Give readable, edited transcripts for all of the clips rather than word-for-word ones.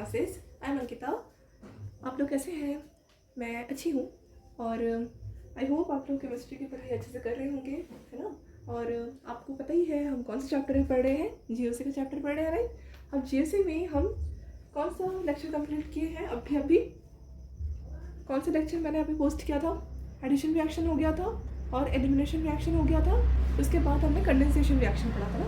Classes. I am Ankita. आप लोग कैसे हैं? मैं अच्छी हूँ और आई होप आप लोग केमिस्ट्री की पढ़ाई अच्छे से कर रहे होंगे, है ना। और आपको पता ही है हम कौन सा चैप्टर पढ़ रहे हैं, जीओसी का चैप्टर पढ़ रहे हैं, राइट। अब जीओसी में हम कौन सा लेक्चर कंप्लीट किए हैं? अभी कौन सा लेक्चर मैंने अभी पोस्ट किया था? एडिशन रिएक्शन हो गया था और एलिमिनेशन रिएक्शन हो गया था। उसके बाद हमने कंडेंसेशन रिएक्शन पढ़ा था ना।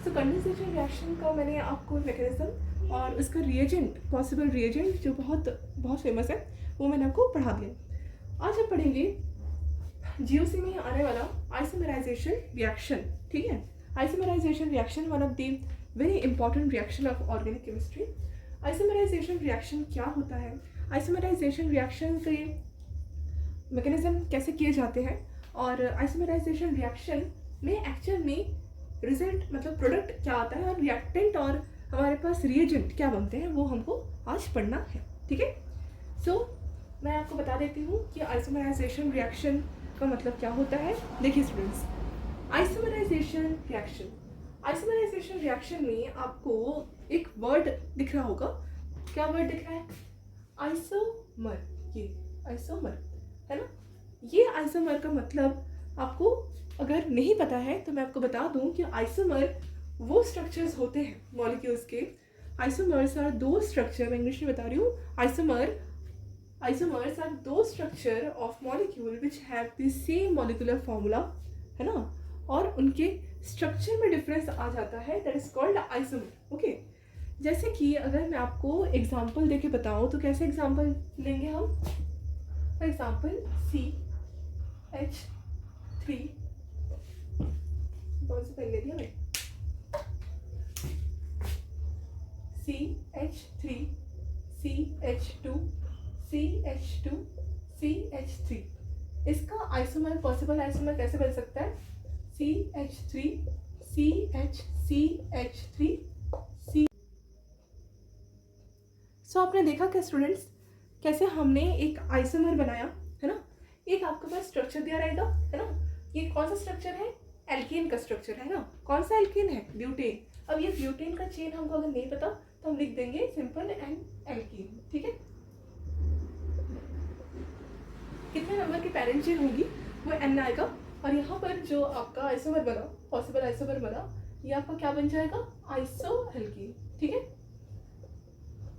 तो कंडेंसेशन रिएक्शन का मैंने आपको मैकेनिज्म और उसका रिएजेंट, पॉसिबल रिएजेंट जो बहुत बहुत फेमस है, वो मैंने आपको पढ़ा दिया। आज हम पढ़ेंगे जीओसी में आने वाला आइसोमराइजेशन रिएक्शन, ठीक है। Isomerisation reaction one of the very important reaction of organic chemistry. Isomerisation reaction क्या होता है, आइसोमराइजेशन रिएक्शन के मैकेनिज्म कैसे किए जाते हैं, और आइसोमराइजेशन रिएक्शन में एक्चुअल में रिजल्ट मतलब प्रोडक्ट क्या आता है, और रिएक्टेंट और हमारे पास रिएजेंट क्या बनते हैं, वो हमको आज पढ़ना है, ठीक है। सो मैं आपको बता देती हूँ कि आइसोमराइजेशन रिएक्शन का मतलब क्या होता है। देखिए स्टूडेंट्स, आइसोमराइजेशन रिएक्शन में आपको एक वर्ड दिख रहा होगा। क्या वर्ड दिख रहा है? आइसोमर। ये आइसोमर है ना। ये आइसोमर का मतलब आपको अगर नहीं पता है तो मैं आपको बता दूं कि आइसोमर वो स्ट्रक्चर्स होते हैं मॉलिक्यूल्स के। आइसोमर्स आर दो स्ट्रक्चर, मैं इंग्लिश में बता रही हूँ। आइसोमर्स आर दो structure of molecule which have the same molecular formula, है ना, और उनके स्ट्रक्चर में डिफरेंस आ जाता है, that is called isomer. Okay, जैसे कि अगर मैं आपको एग्जांपल देके बताऊं तो कैसे एग्जांपल लेंगे हम? फॉर एग्जांपल CH3, कौन सी पेन ले लिया मैं? CH3, CH2, CH2, CH3। इसका आइसोमर, पॉसिबल आइसोमर कैसे बन सकता है? CH3, CH3, C। सो आपने देखा क्या स्टूडेंट्स, कैसे हमने एक आइसोमर बनाया, है ना। एक आपके पास स्ट्रक्चर दिया रहेगा, है ना। ये कौन सा स्ट्रक्चर है? एल्केन का स्ट्रक्चर है ना। कौन सा एल्केन है? ब्यूटेन। अब ये ब्यूटेन का चेन हमको अगर नहीं पता तो हम लिख देंगे सिंपल एंड एल्कीन, ठीक है। कितने नंबर की पैरेंट चेन होगी वो N आएगा, और यहाँ पर जो आपका आइसोमर बना, पॉसिबल आइसोमर बना, ये आपका क्या बन जाएगा? आइसो एल्कीन, ठीक है।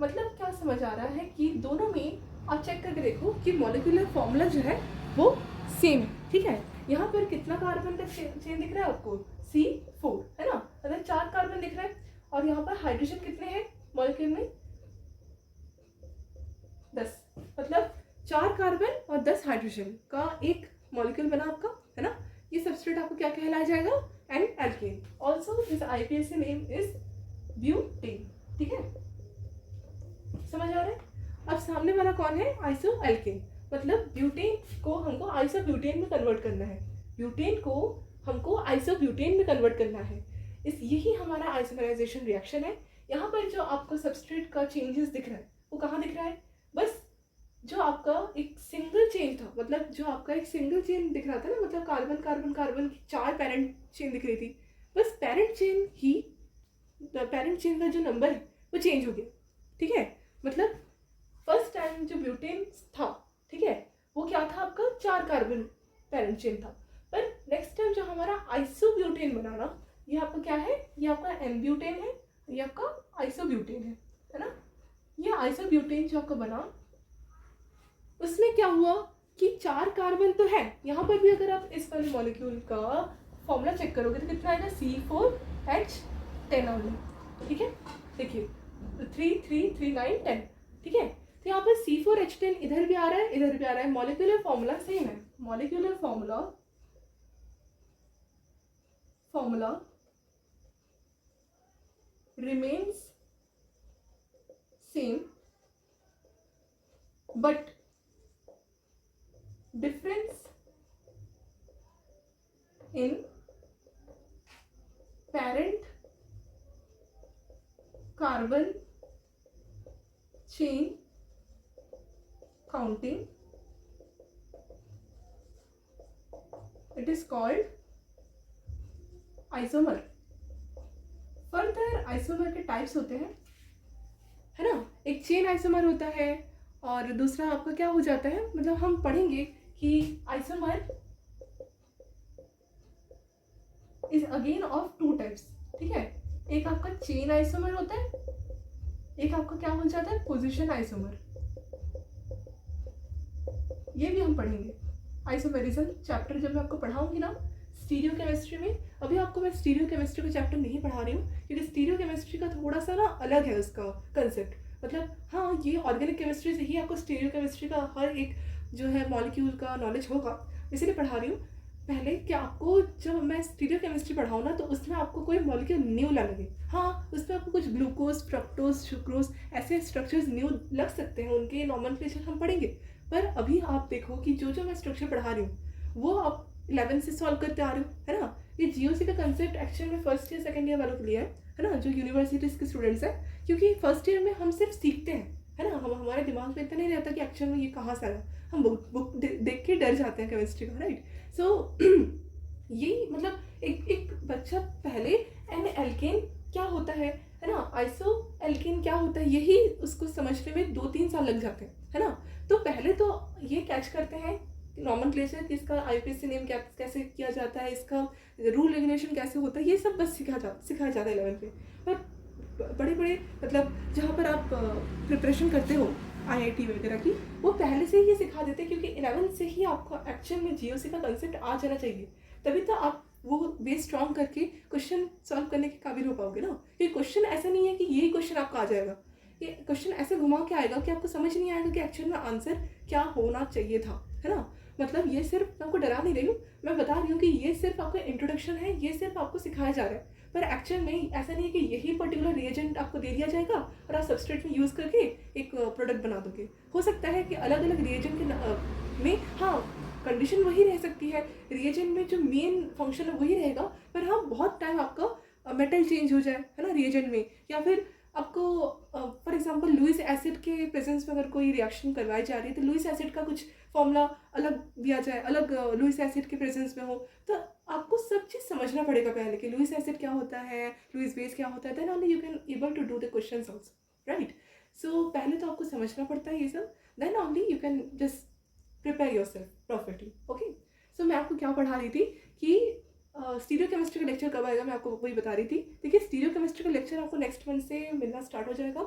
मतलब क्या समझ आ रहा है कि दोनों में आप चेक करके देखो कि मॉलिक्यूलर फॉर्मूला जो है वो सेम है, ठीक है। यहाँ पर कितना कार्बन का चेन दिख रहा है आपको? C4, है ना। मतलब 4 कार्बन दिख रहा है, और यहाँ पर हाइड्रोजन कितने हैं मॉलिक्यूल में? 10। मतलब 4 कार्बन और 10 हाइड्रोजन का एक मॉलिक्यूल बना आपका, है ना। ये सबस्ट्रेट आपको क्या कहलाया जाएगा? N alkane. Also this IPAC name is butane, ठीक है। समझ आ रहा है? अब सामने वाला कौन है? Iso alkene. मतलब ब्यूटेन को हमको आइसो ब्यूटेन में कन्वर्ट करना है, ब्यूटेन को हमको आइसो ब्यूटेन में कन्वर्ट करना है। यही हमारा आइसोमराइजेशन रिएक्शन है। यहाँ पर जो आपको सबस्ट्रेट का चेंजेस दिख रहा है वो कहाँ दिख रहा है? बस जो आपका एक सिंगल चेन था, मतलब जो आपका एक सिंगल चेन दिख रहा था ना, मतलब कार्बन कार्बन कार्बन की 4 पेरेंट चेन दिख रही थी, बस पेरेंट चेन का जो नंबर है वो चेंज हो गया, ठीक है। मतलब फर्स्ट टाइम जो ब्यूटेन था, ठीक है, वो क्या था आपका? 4 कार्बन पेरेंट चेन था। पर नेक्स्ट टाइम जो हमारा आइसोब्यूटेन बना ना, ये आपका क्या है? ये आपका एन ब्यूटेन है, ये आपका आइसोब्यूटेन है ना। ये आइसोब्यूटेन जो आपका बना, उसमें क्या हुआ कि 4 कार्बन तो है यहाँ पर भी। अगर आप इस वाले मॉलिक्यूल का फॉर्मूला चेक करोगे तो कितना आएगा? C4H10 ऑनली, ठीक है। देखिए 3 3 3 9 10, ठीक है। तो यहाँ पर C4H10 इधर भी आ रहा है, इधर भी आ रहा है। मॉलिक्यूलर फॉर्मूला सेम है, molecular formula remains same, but difference in parent carbon chain counting, it is called isomer. Further isomer के टाइप्स होते हैं, है ना। एक चेन आइसोमर होता है और दूसरा आपका क्या हो जाता है, मतलब हम पढ़ेंगे कि isomer is again of two types, ठीक है। एक आपका चेन आइसोमर होता है, एक आपका क्या हो जाता है पोजीशन आइसोमर, ये भी हम पढ़ेंगे। आइसोमेरिज्म चैप्टर जब मैं आपको पढ़ाऊंगी ना स्टीरियो केमिस्ट्री में, अभी आपको मैं स्टीरियो केमिस्ट्री का चैप्टर नहीं पढ़ा रही हूँ क्योंकि स्टीरियो केमिस्ट्री का थोड़ा सा ना अलग है उसका कंसेप्ट, मतलब हाँ ये ऑर्गेनिक केमिस्ट्री से ही आपको स्टीरियो केमिस्ट्री का हर एक जो है मॉलिक्यूल का नॉलेज होगा, इसीलिए पढ़ा रही हूँ। पहले कि आपको जब मैं स्टीरियो केमिस्ट्री पढ़ाऊँ ना तो उसमें आपको कोई मॉलिक्यूल न्यू ना लगे, हाँ उसमें आपको कुछ ग्लूकोज फ्रक्टोज सुक्रोज ऐसे स्ट्रक्चर्स न्यू लग सकते हैं, उनके नॉमेनक्लेचर हम पढ़ेंगे। पर अभी आप देखो कि जो मैं स्ट्रक्चर पढ़ा रही हूँ वो आप 11 से सॉल्व करते आ रहे हो, है ना। ये जीओसी का कंसेप्ट एक्चुअल में फर्स्ट ईयर सेकंड ईयर वालों के लिए है ना, जो यूनिवर्सिटीज़ के स्टूडेंट्स हैं, क्योंकि फर्स्ट ईयर में हम सिर्फ सीखते हैं, है ना, हम हमारे दिमाग में इतना नहीं रहता कि एक्चुअल में ये कहाँ से आया, हम बुक देख के डर जाते हैं केमिस्ट्री का, राइट। सो यही मतलब एक बच्चा पहले एन एल्केन क्या होता है ना, आइसो एल्केन क्या होता है, यही उसको समझने में 2-3 साल लग जाते हैं, है ना। तो पहले तो ये कैच करते हैं नॉमेनक्लेचर, इसका आईपीसी नेम कैसे किया जाता है, इसका रूल रेगुलेशन कैसे होता है, ये सब बस सिखाया जाता है 11th में। पर बड़े बड़े मतलब जहाँ पर आप प्रिपरेशन करते हो आईआईटी वगैरह की, वो पहले से ही ये सिखा देते हैं क्योंकि 11th से ही आपको एक्चुअल में जीओसी का कंसेप्ट आ जाना चाहिए, तभी तो आप वो बेस स्ट्रॉन्ग करके क्वेश्चन सॉल्व करने के काबिल हो पाओगे ना। ये क्वेश्चन ऐसा नहीं है कि यही क्वेश्चन आपका आ जाएगा, ये क्वेश्चन ऐसे घुमा के आएगा कि आपको समझ नहीं आएगा कि एक्चुअल में आंसर क्या होना चाहिए था, है ना। मतलब ये सिर्फ मैं आपको डरा नहीं रही हूँ, मैं बता रही हूँ कि ये सिर्फ आपका इंट्रोडक्शन है, ये सिर्फ आपको सिखाया जा रहा है, पर एक्चुअल में ऐसा नहीं है कि यही पर्टिकुलर रिएजेंट आपको दे दिया जाएगा और आप सबस्ट्रेट में यूज़ करके एक प्रोडक्ट बना दोगे। हो सकता है कि अलग अलग रिएजेंट के में हाँ कंडीशन वही रह सकती है, रिएजेंट में जो मेन फंक्शन है वही रहेगा, पर हाँ बहुत टाइम आपका मेटल चेंज हो जाए, है ना, रिएजेंट में, या फिर आपको फॉर एग्जांपल लुइस एसिड के प्रेजेंस में अगर कोई रिएक्शन करवाई जा रही है तो लुइस एसिड का कुछ फॉर्मूला अलग दिया जाए, अलग लुइस एसिड के प्रेजेंस में हो, तो आपको सब चीज़ समझना पड़ेगा पहले कि लुइस एसिड क्या होता है, लुइस बेस क्या होता है, then only you can able to do the questions also, right. So पहले तो आपको समझना पड़ता है ये सब, then only you can just prepare yourself perfectly, okay. So मैं आपको क्या पढ़ा रही थी कि स्टीरियो केमिस्ट्री का लेक्चर कब आएगा, मैं आपको वही बता रही थी। देखिए स्टीरियो केमिस्ट्री का लेक्चर आपको नेक्स्ट मंथ से मिलना स्टार्ट हो जाएगा,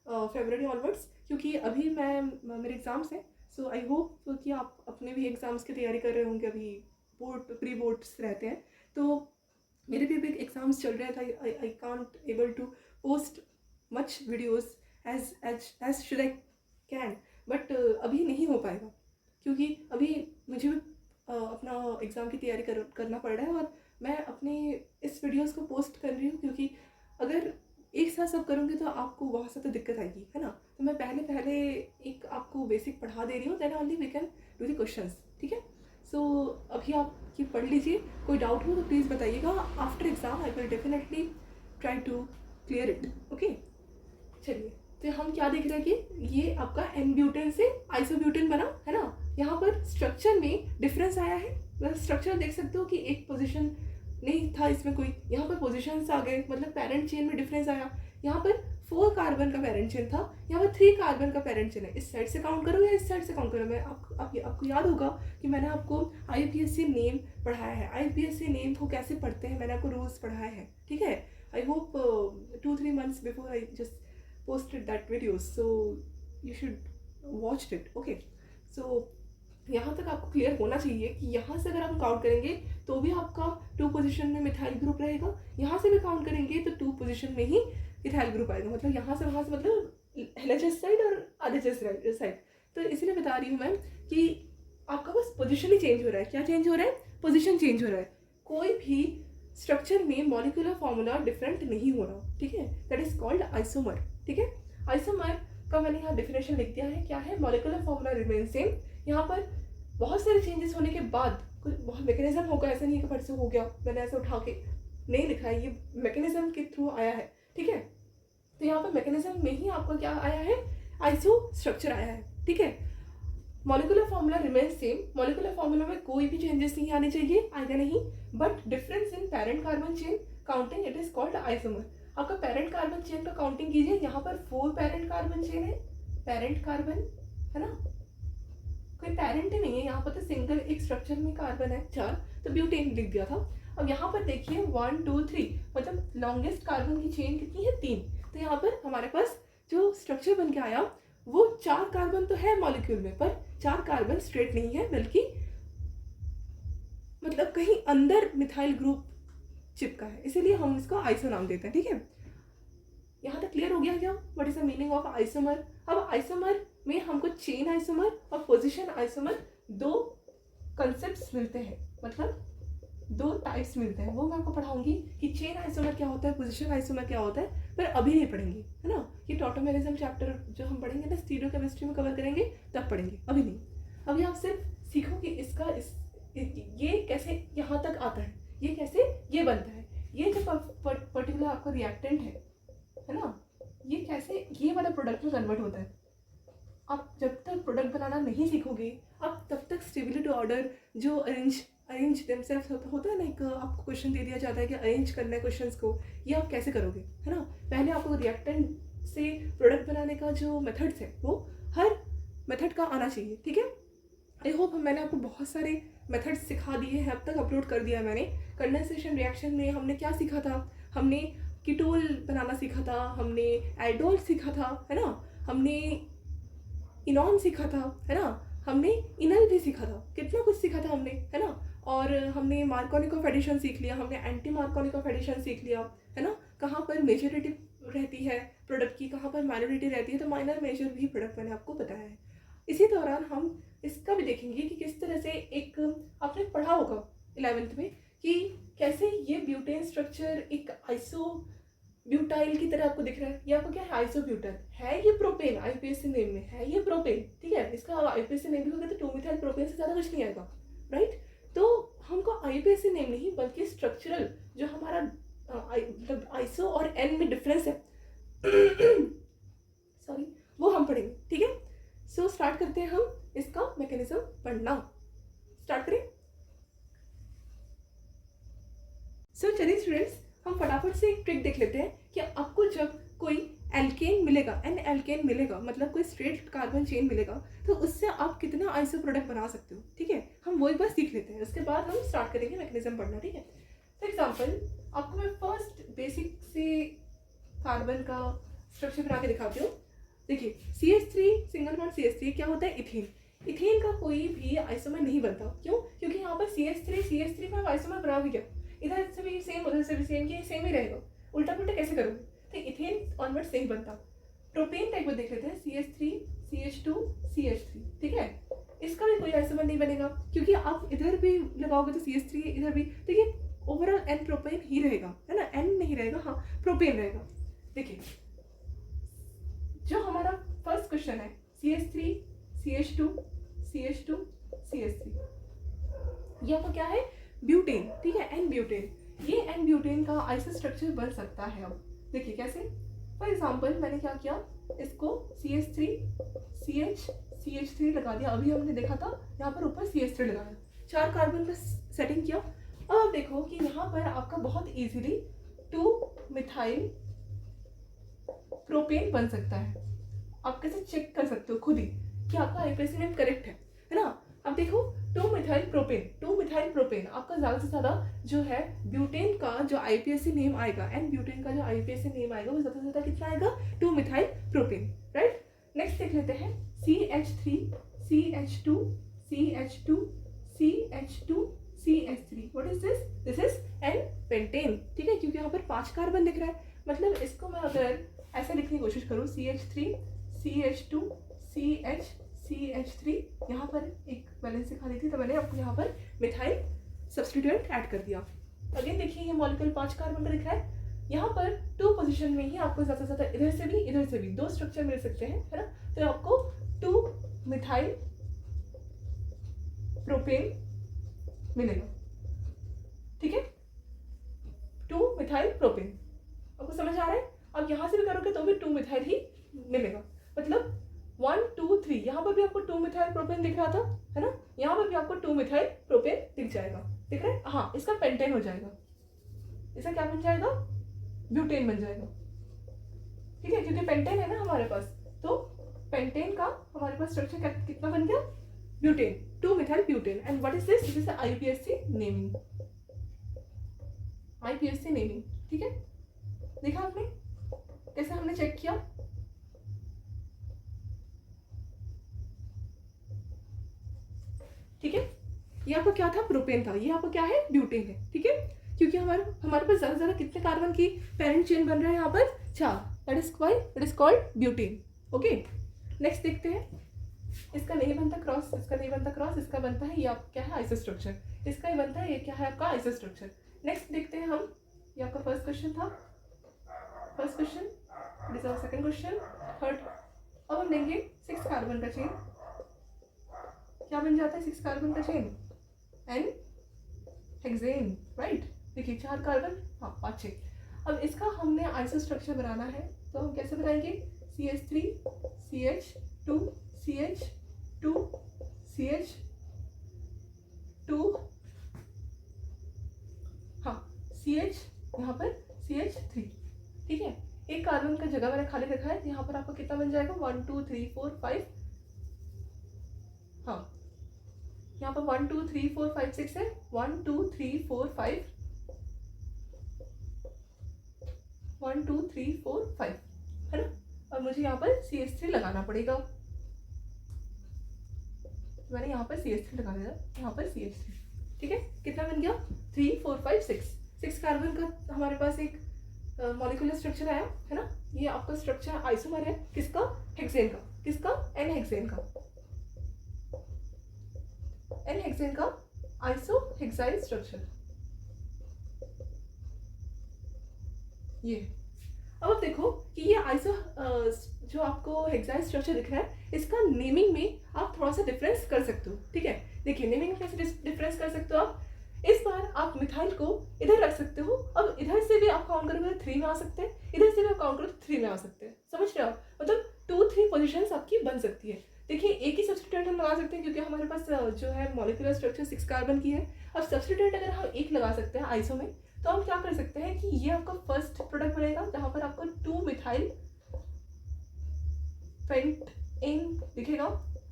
फरवरी ऑनवर्ड्स, क्योंकि अभी मेरे एग्ज़ाम्स हैं। सो आई होप कि आप अपने भी एग्ज़ाम्स की तैयारी कर रहे होंगे, अभी प्री बोर्ड्स रहते हैं, तो मेरे भी एग्ज़ाम्स चल रहे थे, I can't able to post much videos as should I can, but अभी नहीं हो पाएगा क्योंकि अभी मुझे भी अपना एग्ज़ाम की तैयारी करना पड़ रहा है और मैं अपने इस वीडियोस को पोस्ट कर रही हूँ क्योंकि अगर एक साथ सब करूँगी तो आपको बहुत ज़्यादा दिक्कत आएगी, है ना। तो मैं पहले एक आपको बेसिक पढ़ा दे रही हूँ, then only we can do the questions, ठीक है। सो अभी आप ये पढ़ लीजिए, कोई डाउट हो तो प्लीज़ बताइएगा, after exam I will definitely try to clear it, okay. चलिए तो हम क्या देख रहे हैं कि ये आपका एन ब्यूटेन से आइसोब्यूटेन बना, है ना। यहाँ पर स्ट्रक्चर में डिफरेंस आया है, मतलब स्ट्रक्चर देख सकते हो कि एक पोजीशन नहीं था इसमें कोई, यहाँ पर पोजीशंस आ गए, मतलब पेरेंट चेन में डिफरेंस आया। यहाँ पर 4 कार्बन का पेरेंट चेन था, यहाँ पर 3 कार्बन का पेरेंट चेन है। इस साइड से काउंट करो या इस साइड से काउंट करो। मैं आपको याद होगा कि मैंने आपको IUPAC नेम पढ़ाया है, IUPAC नेम को कैसे पढ़ते हैं मैंने आपको रूल्स पढ़ाए हैं, ठीक है। I hope 2-3 months before I just posted that video, so you should watch it, okay. So यहाँ तक आपको क्लियर होना चाहिए कि यहाँ से अगर आप काउंट करेंगे तो भी आपका 2 पोजीशन में मिथाइल ग्रुप रहेगा, यहाँ से भी काउंट करेंगे तो 2 पोजीशन में ही इथाइल ग्रुप आएगा, मतलब यहाँ से वहाँ से, मतलब LHS साइड और RHS साइड। तो इसलिए बता रही हूँ मैम कि आपका बस पोजीशन ही चेंज हो रहा है। क्या चेंज हो रहा है? पोजीशन चेंज हो रहा है, कोई भी स्ट्रक्चर में मॉलिक्यूलर फॉर्मूला डिफरेंट नहीं हो रहा, ठीक है। दैट इज कॉल्ड आइसोमर, ठीक है। आइसोमर का मैंने यहाँ डेफिनेशन लिख दिया है, क्या है, मॉलिक्यूलर फॉर्मूला रिमेन सेम। यहाँ पर बहुत सारे चेंजेस होने के बाद कुछ बहुत मैकेनिज्म होगा, ऐसा नहीं है कि फट से हो गया, मैंने ऐसे उठा के नहीं लिखा है, ये मैकेनिज्म के थ्रू आया है, ठीक है। तो यहाँ पर मैकेनिज्म में ही आपका क्या आया है, आइसो स्ट्रक्चर आया है, ठीक है। Molecular formula remain same, molecular formula में कोई भी चेंजेस नहीं आने चाहिए, आएगा नहीं, but difference in parent carbon chain counting it is called isomer. आपका पेरेंट कार्बन चेन का काउंटिंग कीजिए, यहाँ पर 4 पेरेंट कार्बन चेन है, पेरेंट कार्बन है ना, कोई पेरेंट ही नहीं है यहाँ पर, तो सिंगल एक स्ट्रक्चर में कार्बन है 4, तो ब्यूटेन लिख दिया था। अब यहाँ पर देखिए 1 2 3, मतलब लॉन्गेस्ट कार्बन की चेन कितनी है 3, तो यहाँ पर हमारे पास जो स्ट्रक्चर बन के आया वो 4 कार्बन तो है मॉलिक्यूल में, पर 4 कार्बन स्ट्रेट नहीं है, बल्कि मतलब कहीं अंदर मिथाइल ग्रुप चिपका है, इसीलिए हम इसको आइसो नाम देते हैं। ठीक है, यहाँ तक क्लियर हो गया क्या what is the meaning of isomer. अब आइसोमर में हमको चेन आइसोमर और पोजीशन आइसोमर दो कंसेप्ट्स मिलते हैं, मतलब 2 टाइप्स मिलते हैं, वो मैं आपको पढ़ाऊंगी कि चेन आइसोमर क्या होता है, पोजीशन आइसोमर क्या होता है, पर अभी नहीं पढ़ेंगे, है ना। ये टॉटोमेरिज्म चैप्टर जो हम पढ़ेंगे ना स्टीरियोकेमिस्ट्री में कवर करेंगे, तब पढ़ेंगे, अभी नहीं। अभी आप सिर्फ सीखो कि इसका ये कैसे यहाँ तक आता है, ये कैसे ये बनता है, ये जो पर्टिकुलर आपका रिएक्टेंट है ना, ये कैसे ये वाला प्रोडक्ट में कन्वर्ट होता है। आप जब तक प्रोडक्ट बनाना नहीं सीखोगे, आप तब तक स्टेबिलिटी ऑर्डर जो अरेंज देमसेल्फ होता है ना, एक आपको क्वेश्चन दे दिया जाता है कि अरेंज करना है क्वेश्चंस को, ये आप कैसे करोगे, है ना। पहले आपको रिएक्टेंट से प्रोडक्ट बनाने का जो मेथड्स है वो हर मेथड का आना चाहिए। ठीक है, आई होप मैंने आपको बहुत सारे मेथड्स सिखा दिए हैं, अब तक अपलोड कर दिया है मैंने। कंडेंसेशन रिएक्शन में हमने क्या सीखा था, हमने कीटोल बनाना सीखा था, हमने एल्डोल सीखा था, है ना, हमने इनॉन सीखा था, है ना, हमने इनल भी सीखा था, कितना कुछ सीखा था हमने, है ना। और हमने मार्कोनिक ऑफ एडिशन सीख लिया, हमने एंटी मार्कोनिक ऑफ एडिशन सीख लिया, है ना, कहाँ पर मेजोरिटी रहती है प्रोडक्ट की, कहाँ पर माइनॉरिटी रहती है, तो माइनर मेजर भी प्रोडक्ट मैंने आपको बताया है। इसी दौरान हम इसका भी देखेंगे कि किस तरह से एक आपने पढ़ा होगा 11th में कि कैसे ये ब्यूटेन स्ट्रक्चर एक आइसो ब्यूटाइल की तरह आपको दिख रहा है। ये आपको क्या है, आइसो ब्यूटाइल है, ये प्रोपेन आईपीएससी नेम में है, ये प्रोपेन। ठीक है, इसका आईपीएससी नेम भी होगा तो 2 मिथाइल प्रोपेन से ज़्यादा कुछ नहीं आएगा, राइट। तो हमको आईपीएससी नेम नहीं बल्कि स्ट्रक्चरल जो हमारा मतलब आइसो और एन में डिफरेंस है सॉरी, वो हम पढ़ेंगे। ठीक है, सो स्टार्ट करते हैं हम इसका मैकेनिज्म पढ़ना, स्टार्ट करें। सो चलिए स्टूडेंट्स, हम फटाफट से एक ट्रिक देख लेते हैं कि आपको जब कोई एल्केन मिलेगा, एन एल्केन मिलेगा, मतलब कोई स्ट्रेट कार्बन चेन मिलेगा, तो उससे आप कितना आइसो प्रोडक्ट बना सकते हो। ठीक है, हम वो एक बार सीख लेते हैं, उसके बाद हम स्टार्ट करेंगे मैकेनिज्म पढ़ना। ठीक है, फॉर एग्जाम्पल आपको मैं फर्स्ट बेसिक से कार्बन का स्ट्रक्चर बना के दिखाती हूँ। देखिए CH3 सिंगल बॉन्ड CH3 क्या होता है, इथेन। इथेन का कोई भी आइसोमर नहीं बनता, क्यों, क्योंकि यहाँ पर CH3 में आइसोमर बनाओगे क्या, इधर से भी सेम उधर से भी सेम, ये सेम ही रहेगा, उल्टा पुल्टा कैसे करोगे, तो इथेन ऑनवर्ड से ही बनता। प्रोपेन टाइप में देख लेते हैं, CH3 CH2 CH3। ठीक है, इसका भी कोई आइसोमर नहीं बनेगा, क्योंकि आप इधर भी लगाओगे तो CH3 इधर भी, तो ये ओवरऑल एन प्रोपेन ही रहेगा, है ना, एन नहीं रहेगा, हाँ प्रोपेन रहेगा। देखिए जो हमारा फर्स्ट क्वेश्चन है CH3 CH2 CH2 CH3, ये आपका क्या है, ब्यूटेन। ठीक है, एन ब्यूटेन, ये एन ब्यूटेन का आइसो स्ट्रक्चर बन सकता है। अब देखिए कैसे, फॉर एग्जांपल मैंने क्या किया, इसको CH3 CH3 लगा दिया, अभी हमने देखा था यहाँ पर ऊपर CH3 लगाया, 4 कार्बन का सेटिंग किया। अब आप देखो कि यहाँ पर आपका बहुत इजीली 2 मिथाइल प्रोपेन बन सकता है। आप कैसे चेक कर सकते हो खुद ही कि आपका आईपीएससी नेम करेक्ट है ना। अब देखो 2 मिथाइल प्रोपेन आपका ज़्यादा से ज़्यादा जो है ब्यूटेन का जो आईपीएससी नेम आएगा, एन ब्यूटेन का जो आईपीएससी नेम आएगा वो ज़्यादा से ज़्यादा कितना आएगा, 2 मिथाइल प्रोपेन, राइट। नेक्स्ट देख लेते हैं CH3 CH2 CH2 CH2 CH3, what is this, this is an pentane. ठीक है, क्योंकि यहाँ पर 5 कार्बन दिख रहा है, मतलब इसको मैं अगर ऐसे लिखने की कोशिश करूँ CH3 CH2 CH3, यहाँ पर एक बैलेंस दिखा दी थी तो मैंने आपको यहाँ पर मिथाइल सब्स्टिट्यूएंट ऐड कर दिया। अगेन देखिए ये मॉलिक्यूल 5 कार्बन का दिख रहा है, यहाँ पर 2 पोजीशन में ही आपको ज़्यादा से ज़्यादा इधर से भी 2 स्ट्रक्चर मिल सकते हैं, है ना। तो आपको 2 मिथाइल प्रोपेन मिलेगा। ठीक है, 2 मिथाइल प्रोपेन आपको समझ आ रहा है। अब यहाँ से भी करोगे तो भी 2 मिथाइल ही मिलेगा, मतलब 1 2 3, यहाँ पर भी आपको 2 मिथाइल प्रोपेन दिख रहा था, है ना, यहाँ पर भी आपको 2 मिथाइल प्रोपेन दिख जाएगा, दिख रहा है, हाँ इसका पेंटेन हो जाएगा। इसका क्या बन जाएगा, ब्यूटेन बन जाएगा, ठीक है, क्योंकि पेंटेन है ना हमारे पास, तो पेंटेन का हमारे पास स्ट्रक्चर कितना बन गया, butane, 2 methyl butane. And what is this, this is IPSC naming, IPSC naming, ठीक है। देखा आपने कैसे हमने चेक किया, ठीक है। ये आपका क्या था, प्रोपेन था, ये आपका क्या है, ब्यूटेन है, ठीक है। क्योंकि हमारे पास ज्यादा कितने कार्बन की पेरेंट चेन बन रहा है यहाँ पर, 4, that is why it is called butane, okay. Next देखते हैं, इसका नहीं बनता क्रॉस, इसका नहीं बनता क्रॉस, इसका बनता है, ये आपका क्या है, आइसोस्ट्रक्चर, इसका ही बनता है, ये क्या है आपका आइसोस्ट्रक्चर। नेक्स्ट देखते हैं हम, ये आपका फर्स्ट क्वेश्चन था, first question, this is second question, third. अब हम लेंगे 6 कार्बन का चेन, क्या बन जाता है 6 कार्बन का चेन, एन हेक्सेन, राइट। देखिए 4 कार्बन, हाँ 5 6। अब इसका हमने आइसोस्ट्रक्चर बनाना है, तो हम कैसे बनाएंगे, CH3 CH2 CH2 CH2, हाँ CH, यहाँ पर CH3, ठीक है। एक कार्बन का जगह मैंने खाली रखा है, तो यहाँ पर आपको कितना बन जाएगा, 1 2 3 4 5, हाँ यहाँ पर 1 2 3 4 5 6 है, 1 2 3 4 5, 1 2 3 4 5, है ना। और मुझे यहाँ पर CH3 लगाना पड़ेगा, मैंने यहाँ पर CH3 लगा दिया, यहाँ पर CH3, ठीक है। कितना बन गया, 3 4 5 6 कार्बन का हमारे पास एक मॉलिक्यूलर स्ट्रक्चर आया, है ना। ये आपका स्ट्रक्चर आइसोमर है, किसका, हेक्सेन का, किसका, एन हेक्सेन का, एन हेक्सेन का आइसो हेक्साइल स्ट्रक्चर, ये। अब आप देखो कि ये आइसो जो आपको हेक्साइल स्ट्रक्चर दिख रहा है, इसका नेमिंग में आप थोड़ा सा डिफरेंस कर सकते हो, ठीक है। देखिए नेमिंग में कैसे डिफरेंस कर सकते हो आप, इस बार आप मिथाइल को इधर रख सकते हो, अब इधर से भी आप काउंट करोगे 3 में आ सकते हैं, इधर से भी आप काउंट करो 3 में आ सकते हैं, समझ रहे हो आप, मतलब 2 3 पोजीशंस आपकी बन सकती है। देखिए एक ही सब्स्टिट्यूएंट हम लगा सकते हैं, क्योंकि हमारे पास जो है मॉलिक्यूलर स्ट्रक्चर 6 कार्बन की है। अब सब्स्टिट्यूएंट अगर हम एक लगा सकते हैं आइसो में, तो हम क्या कर सकते हैं कि ये आपका फर्स्ट प्रोडक्ट बनेगा, जहां पर आपको 2 मिथाइल पेंटेन दिखेगा,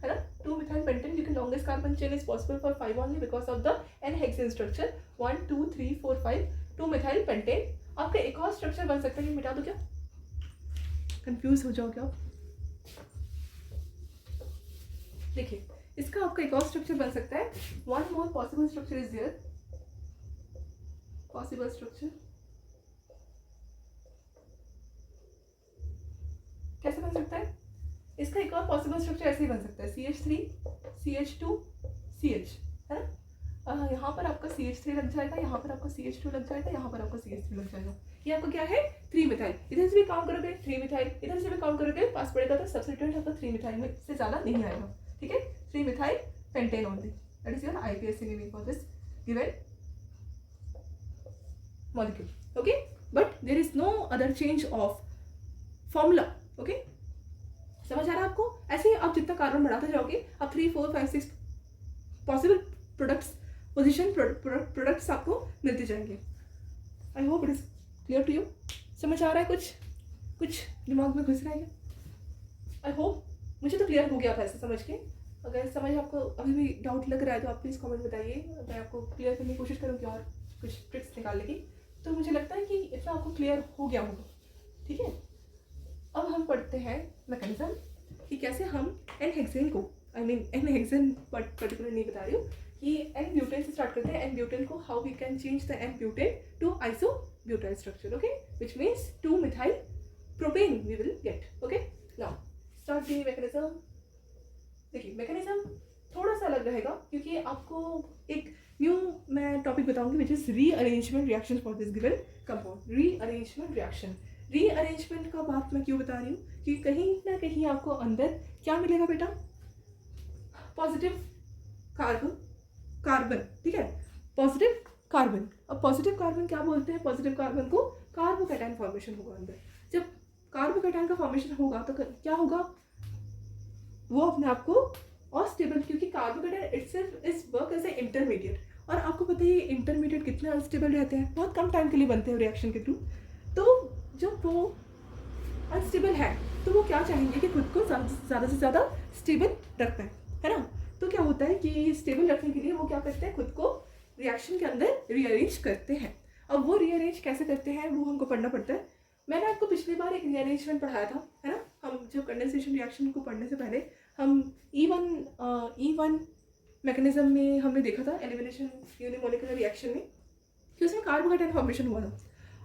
है ना, 2 मिथाइल पेंटेन, क्योंकि longest carbon chain is possible for 5 only because of the n hexane structure, 1 2 3 4 5, 2 methyl pentane. आपका एक और स्ट्रक्चर बन सकता है, मिटा दो क्या, कंफ्यूज हो जाओगे आप। देखिए इसका आपका एक और स्ट्रक्चर बन सकता है, 1 more possible structure is there, possible structure कैसे बन सकता है, इसका एक और पॉसिबल स्ट्रक्चर ऐसे ही बन सकता है, CH3 CH2 CH, है ना। यहाँ पर आपका CH3 लग जाएगा, यहाँ पर आपका CH2 लग जाएगा, यहाँ पर आपका CH3 लग जाएगा। ये आपका क्या है, 3 मिथाइल, इधर से भी काउंट करोगे 3 मिथाइल, इधर से भी काउंट करोगे, पास पड़ेगा, तो सब्स्टिट्यूएंट आपका 3 मिथाइल में से ज्यादा नहीं आएगा, ठीक है। 3 methyl pentane only, that is your IPSC naming for this given molecule, okay, but there is no other change of formula, okay। समझ आ रहा है आपको, ऐसे ही आप जितना कार्बन बढ़ाते जाओगे, आप 3 4 5 6 पॉसिबल प्रोडक्ट्स, पोजीशन प्रोडक्ट्स आपको मिलते जाएंगे। I hope it is clear to you, समझ आ रहा है, कुछ दिमाग में घुस रहा है, आई होप मुझे तो क्लियर हो गया था ऐसे समझ के। अगर समझ आपको अभी भी डाउट लग रहा है तो आप प्लीज़ कमेंट बताइए, मैं आपको क्लियर करने की कोशिश करूँगी और कुछ ट्रिक्स निकालने की। तो मुझे लगता है कि इतना आपको क्लियर हो गया होगा, ठीक है। अब हम पढ़ते हैं मैकेनिज्म कि कैसे हम एन हेक्सेन को, I mean n hexane particular नहीं बता रही हूँ, कि एन ब्यूटेन से स्टार्ट करते हैं। एन ब्यूटेन को how we can change the n butane to iso butyl structure, okay, which means 2 methyl propane we will get, okay. Now start the mechanism. देखिए मैकेनिज्म थोड़ा सा अलग रहेगा, क्योंकि आपको एक न्यू मैं टॉपिक बताऊंगी which is rearrangement reaction for this given compound. Rearrangement reaction, rearrangement का बात मैं क्यों बता रही हूँ, कि कहीं ना कहीं आपको अंदर क्या मिलेगा बेटा, पॉजिटिव कार्बन, ठीक है, पॉजिटिव कार्बन। अब पॉजिटिव कार्बन क्या बोलते हैं, पॉजिटिव कार्बन को कार्बोकैटायन फॉर्मेशन होगा अंदर। जब कार्बोकैटायन का फॉर्मेशन होगा तो क्या होगा, वो अपने आप को अनस्टेबल, क्योंकि carbocation itself is work as a intermediate, और आपको पता है ये इंटरमीडिएट कितने अनस्टेबल रहते हैं, बहुत कम टाइम के लिए बनते हैं रिएक्शन के थ्रू। तो जब वो अनस्टेबल है तो वो क्या चाहेंगे कि खुद को ज़्यादा से ज़्यादा स्टेबल रखना है ना। तो क्या होता है कि स्टेबल रखने के लिए वो क्या करते हैं, खुद को रिएक्शन के अंदर रीअरेंज करते हैं। अब वो रीअरेंज कैसे करते हैं वो हमको पढ़ना पड़ता है। मैंने आपको पिछली बार एक रीअरेंजमेंट पढ़ाया था, है ना। हम जो कंडेंसेशन रिएक्शन को पढ़ने से पहले हम E1 मैकेनिज्म में हमने देखा था, एलिमिनेशन यूनिमोलिकुलर रिएक्शन में, कि उसमें कार्बोकेटायन फॉर्मेशन हुआ था।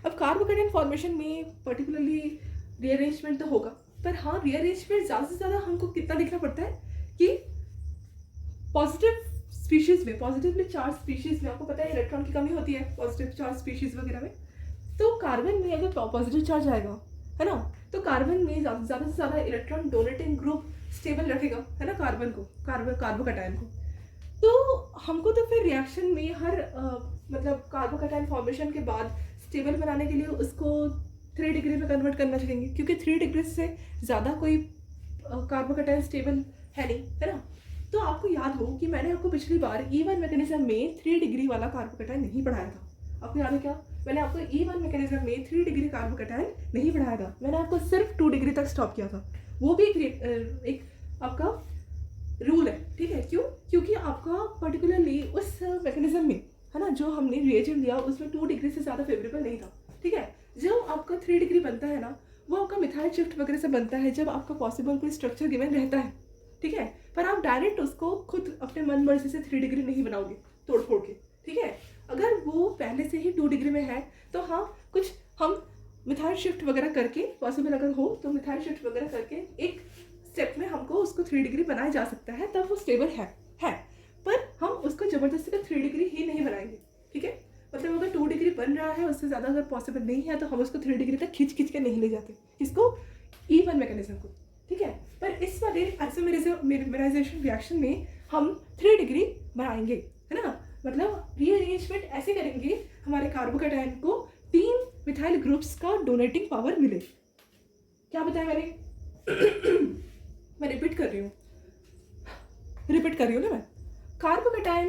अब कार्बोकेटायन फॉर्मेशन में पर्टिकुलरली रीअरेंजमेंट तो होगा, पर हाँ रीअरेंजमेंट ज़्यादा से ज़्यादा हमको कितना देखना पड़ता है कि पॉजिटिव स्पीशीज़ में, पॉजिटिवली चार्ज स्पीशीज़ में, आपको पता है इलेक्ट्रॉन की कमी होती है पॉजिटिव चार्ज स्पीशीज़ वगैरह में। तो कार्बन में अगर पॉजिटिव चार्ज आएगा, है ना, तो कार्बन में ज़्यादा से ज़्यादा इलेक्ट्रॉन डोनेटिंग ग्रुप स्टेबल रखेगा, है ना, कार्बोकेटायन को। तो हमको तो फिर रिएक्शन में हर मतलब कार्बोकेटायन फॉर्मेशन के बाद स्टेबल बनाने के लिए उसको 3 डिग्री में कन्वर्ट करना चाहिए, क्योंकि 3 डिग्री से ज़्यादा कोई कार्बोकेटायन स्टेबल है नहीं, है ना। तो आपको याद हो कि मैंने आपको पिछली बार E1 मैकेनिज्म में 3 डिग्री वाला कार्बोकेटायन नहीं पढ़ाया था। आपको याद है क्या? मैंने आपको E1 मैकेनिज्म में 3 डिग्री कार्बोकेटायन नहीं पढ़ाया था। मैंने आपको सिर्फ 2 डिग्री तक स्टॉप किया था। वो भी एक आपका रूल है, ठीक है। क्यों? क्योंकि आपका पर्टिकुलरली उस मैकेनिज्म में, है ना, जो हमने रिएजेंट लिया उसमें 2 डिग्री से ज़्यादा फेवरेबल नहीं था, ठीक है। जब आपका 3 डिग्री बनता है ना, वो आपका मिथाइल शिफ्ट वगैरह से बनता है, जब आपका पॉसिबल कोई स्ट्रक्चर गिवन रहता है, ठीक है। पर आप डायरेक्ट उसको खुद अपने मन मर्जी से 3 डिग्री नहीं बनाओगे तोड़ फोड़ के, ठीक है। अगर वो पहले से ही 2 डिग्री में है तो हाँ, कुछ हम मिथाइल शिफ्ट वगैरह करके, पॉसिबल अगर हो तो मिथाइल शिफ्ट वगैरह करके एक स्टेप में हमको उसको 3 डिग्री बनाया जा सकता है, तब वो स्टेबल है। पर हम उसको ज़बरदस्ती का 3 डिग्री ही नहीं बनाएंगे, ठीक है। मतलब अगर 2 डिग्री बन रहा है, उससे ज़्यादा अगर पॉसिबल नहीं है, तो हम उसको 3 डिग्री तक खींच के नहीं ले जाते, इसको E1 मैकेनिज्म को, ठीक है। पर इस वाले आइसोमेराइजेशन रिएक्शन में हम 3 डिग्री बनाएंगे, है ना। मतलब रीअरेंजमेंट ऐसे करेंगे हमारे कार्बोकेटायन को 3 मिथाइल ग्रुप्स का डोनेटिंग पावर मिले। क्या बताया मैंने? मैं रिपीट कर रही हूँ ना मैं। कार्बोकेटायन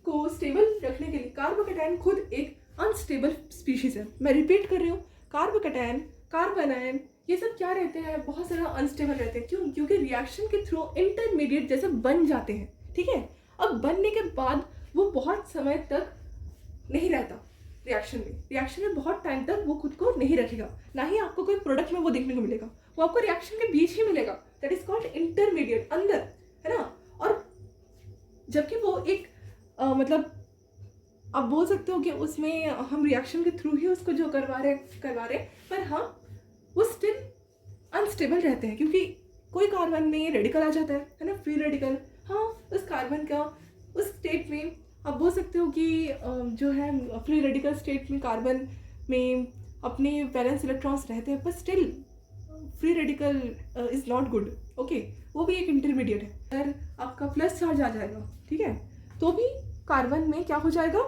को स्टेबल रखने के लिए, कार्बोकेटायन खुद एक अनस्टेबल स्पीशीज है। मैं रिपीट कर रही हूँ, कार्बोकेटायन, कार्बोनायन, ये सब क्या रहते हैं, बहुत ज़्यादा अनस्टेबल रहते हैं। क्यों? क्योंकि रिएक्शन के थ्रू इंटरमीडिएट जैसे बन जाते हैं, ठीक है। अब बनने के बाद वो बहुत समय तक नहीं रहता रिएक्शन में बहुत टाइम तक वो खुद को नहीं रखेगा, ना ही आपको कोई प्रोडक्ट में वो देखने को मिलेगा, वो आपको रिएक्शन के बीच ही मिलेगा, दैट इज कॉल्ड इंटरमीडिएट, अंदर, है ना। और जबकि वो एक मतलब आप बोल सकते हो कि उसमें हम रिएक्शन के थ्रू ही उसको जो करवा रहे, पर हाँ वो स्टिल अनस्टेबल रहते हैं, क्योंकि कोई कार्बन में रेडिकल आ जाता है ना, फ्री रेडिकल। हाँ, उस कार्बन का उस स्टेट में आप बोल सकते हो कि जो है फ्री रेडिकल स्टेट में कार्बन में अपने वैलेंस इलेक्ट्रॉन्स रहते हैं, पर still free radical is not good, okay. वो भी एक इंटरमीडिएट है। अगर आपका प्लस चार्ज आ जाएगा, ठीक है, तो भी कार्बन में क्या हो जाएगा,